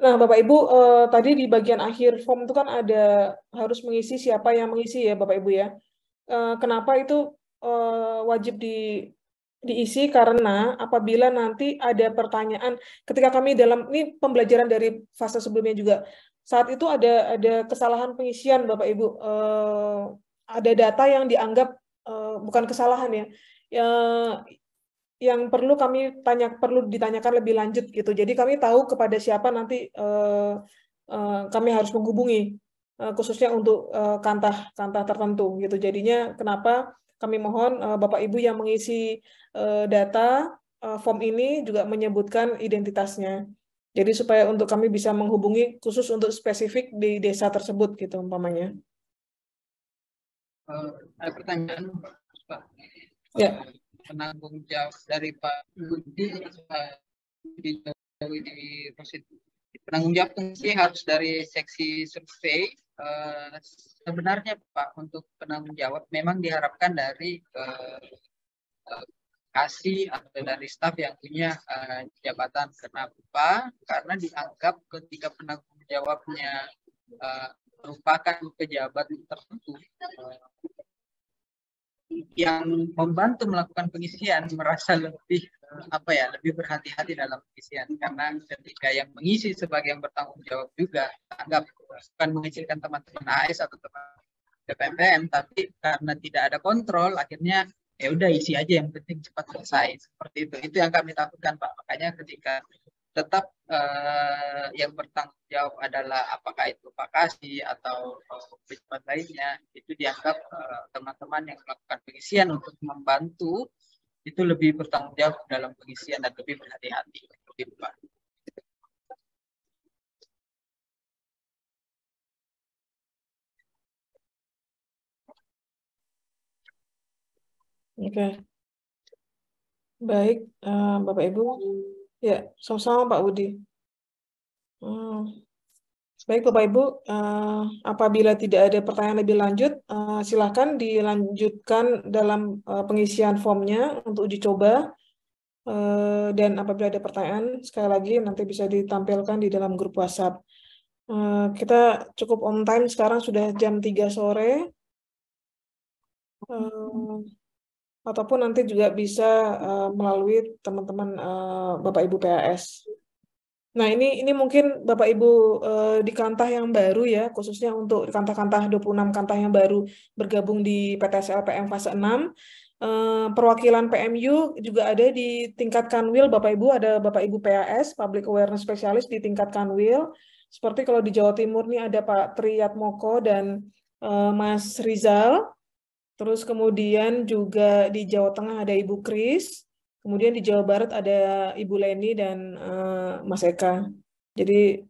Nah, Bapak Ibu, tadi di bagian akhir form itu kan ada harus mengisi siapa yang mengisi ya, Bapak Ibu ya. Kenapa itu wajib diisi? Karena apabila nanti ada pertanyaan, ketika kami ini pembelajaran dari fase sebelumnya juga, saat itu ada kesalahan pengisian, Bapak Ibu. Ada data yang dianggap bukan kesalahan ya, yang perlu perlu ditanyakan lebih lanjut gitu. Jadi kami tahu kepada siapa nanti kami harus menghubungi. khususnya untuk kantah tertentu gitu. Jadinya kenapa kami mohon Bapak Ibu yang mengisi data form ini juga menyebutkan identitasnya. Jadi supaya untuk kami bisa menghubungi khusus untuk spesifik di desa tersebut gitu umpamanya. Ada pertanyaan, Pak. Ya. Penanggung jawab dari Pak Budi di positif. Penanggung jawab fungsi harus dari seksi survei. Sebenarnya Pak, untuk penanggung jawab memang diharapkan dari kasih atau dari staf yang punya jabatan. Kenapa? Karena dianggap ketika penanggung jawabnya merupakan pejabat tertentu yang membantu melakukan pengisian merasa lebih lebih berhati-hati dalam pengisian, karena ketika yang mengisi sebagai yang bertanggung jawab juga anggap bukan mengecilkan teman-teman AS atau teman PPM, tapi karena tidak ada kontrol akhirnya ya udah isi aja yang penting cepat selesai, seperti itu yang kami takutkan Pak. Makanya ketika tetap yang bertanggung jawab adalah apakah itu Pak Kasih atau pejabat lainnya, itu dianggap teman-teman yang melakukan pengisian untuk membantu itu lebih bertanggung jawab dalam pengisian dan lebih berhati-hati. Gitu, Pak. Oke. Baik, Bapak Ibu. Ya, sama-sama Pak Budi. Baik Bapak Ibu, apabila tidak ada pertanyaan lebih lanjut, silakan dilanjutkan dalam pengisian formnya untuk uji coba. Dan apabila ada pertanyaan, sekali lagi nanti bisa ditampilkan di dalam grup WhatsApp. Kita cukup on time sekarang, sudah jam 3 sore. Ataupun nanti juga bisa melalui teman-teman Bapak Ibu PAS. Nah, ini mungkin Bapak Ibu di kantah yang baru ya, khususnya untuk kantah-kantah 26 kantah yang baru bergabung di PTSLPM fase 6. Perwakilan PMU juga ada di tingkat Kanwil, Bapak Ibu, ada Bapak Ibu PAS, Public Awareness Specialist di tingkat Kanwil. Seperti kalau di Jawa Timur nih ada Pak Triyatmoko dan Mas Rizal. Terus kemudian juga di Jawa Tengah ada Ibu Kris. Kemudian di Jawa Barat ada Ibu Leni dan Mas Eka. Jadi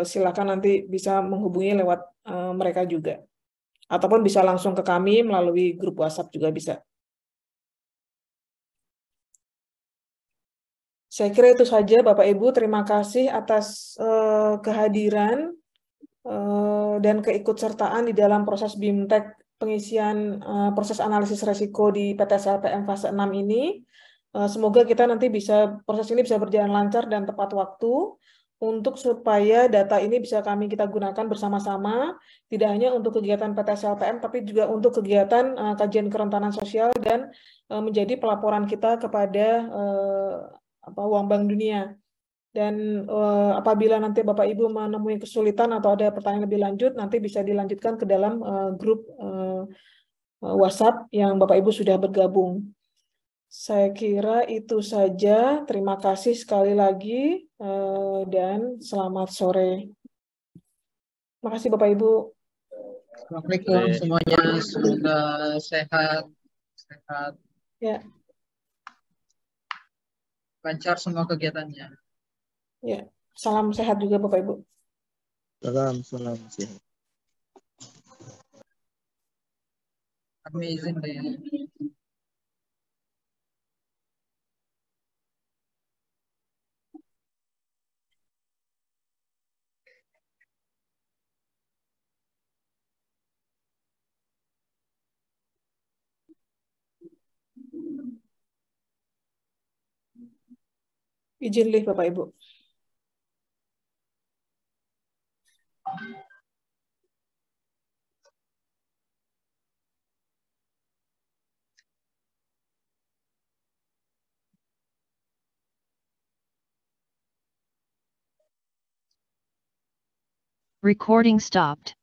silakan nanti bisa menghubungi lewat mereka juga. Ataupun bisa langsung ke kami melalui grup WhatsApp juga bisa. Saya kira itu saja Bapak Ibu. Terima kasih atas kehadiran dan keikutsertaan di dalam proses BIMTEK pengisian proses analisis resiko di PTSLPM fase 6 ini. Semoga kita nanti proses ini bisa berjalan lancar dan tepat waktu untuk supaya data ini bisa kita gunakan bersama-sama, tidak hanya untuk kegiatan PTSLPM, tapi juga untuk kegiatan kajian kerentanan sosial dan menjadi pelaporan kita kepada Uang Bank Dunia. Dan apabila nanti Bapak Ibu menemui kesulitan atau ada pertanyaan lebih lanjut, nanti bisa dilanjutkan ke dalam grup WhatsApp yang Bapak Ibu sudah bergabung. Saya kira itu saja. Terima kasih sekali lagi dan selamat sore. Terima kasih Bapak Ibu. Assalamualaikum semuanya, semoga sehat. Ya. Lancar semua kegiatannya. Ya, salam sehat juga Bapak Ibu. Salam sehat. Kami izin deh. Izin live Bapak Ibu. Recording stopped.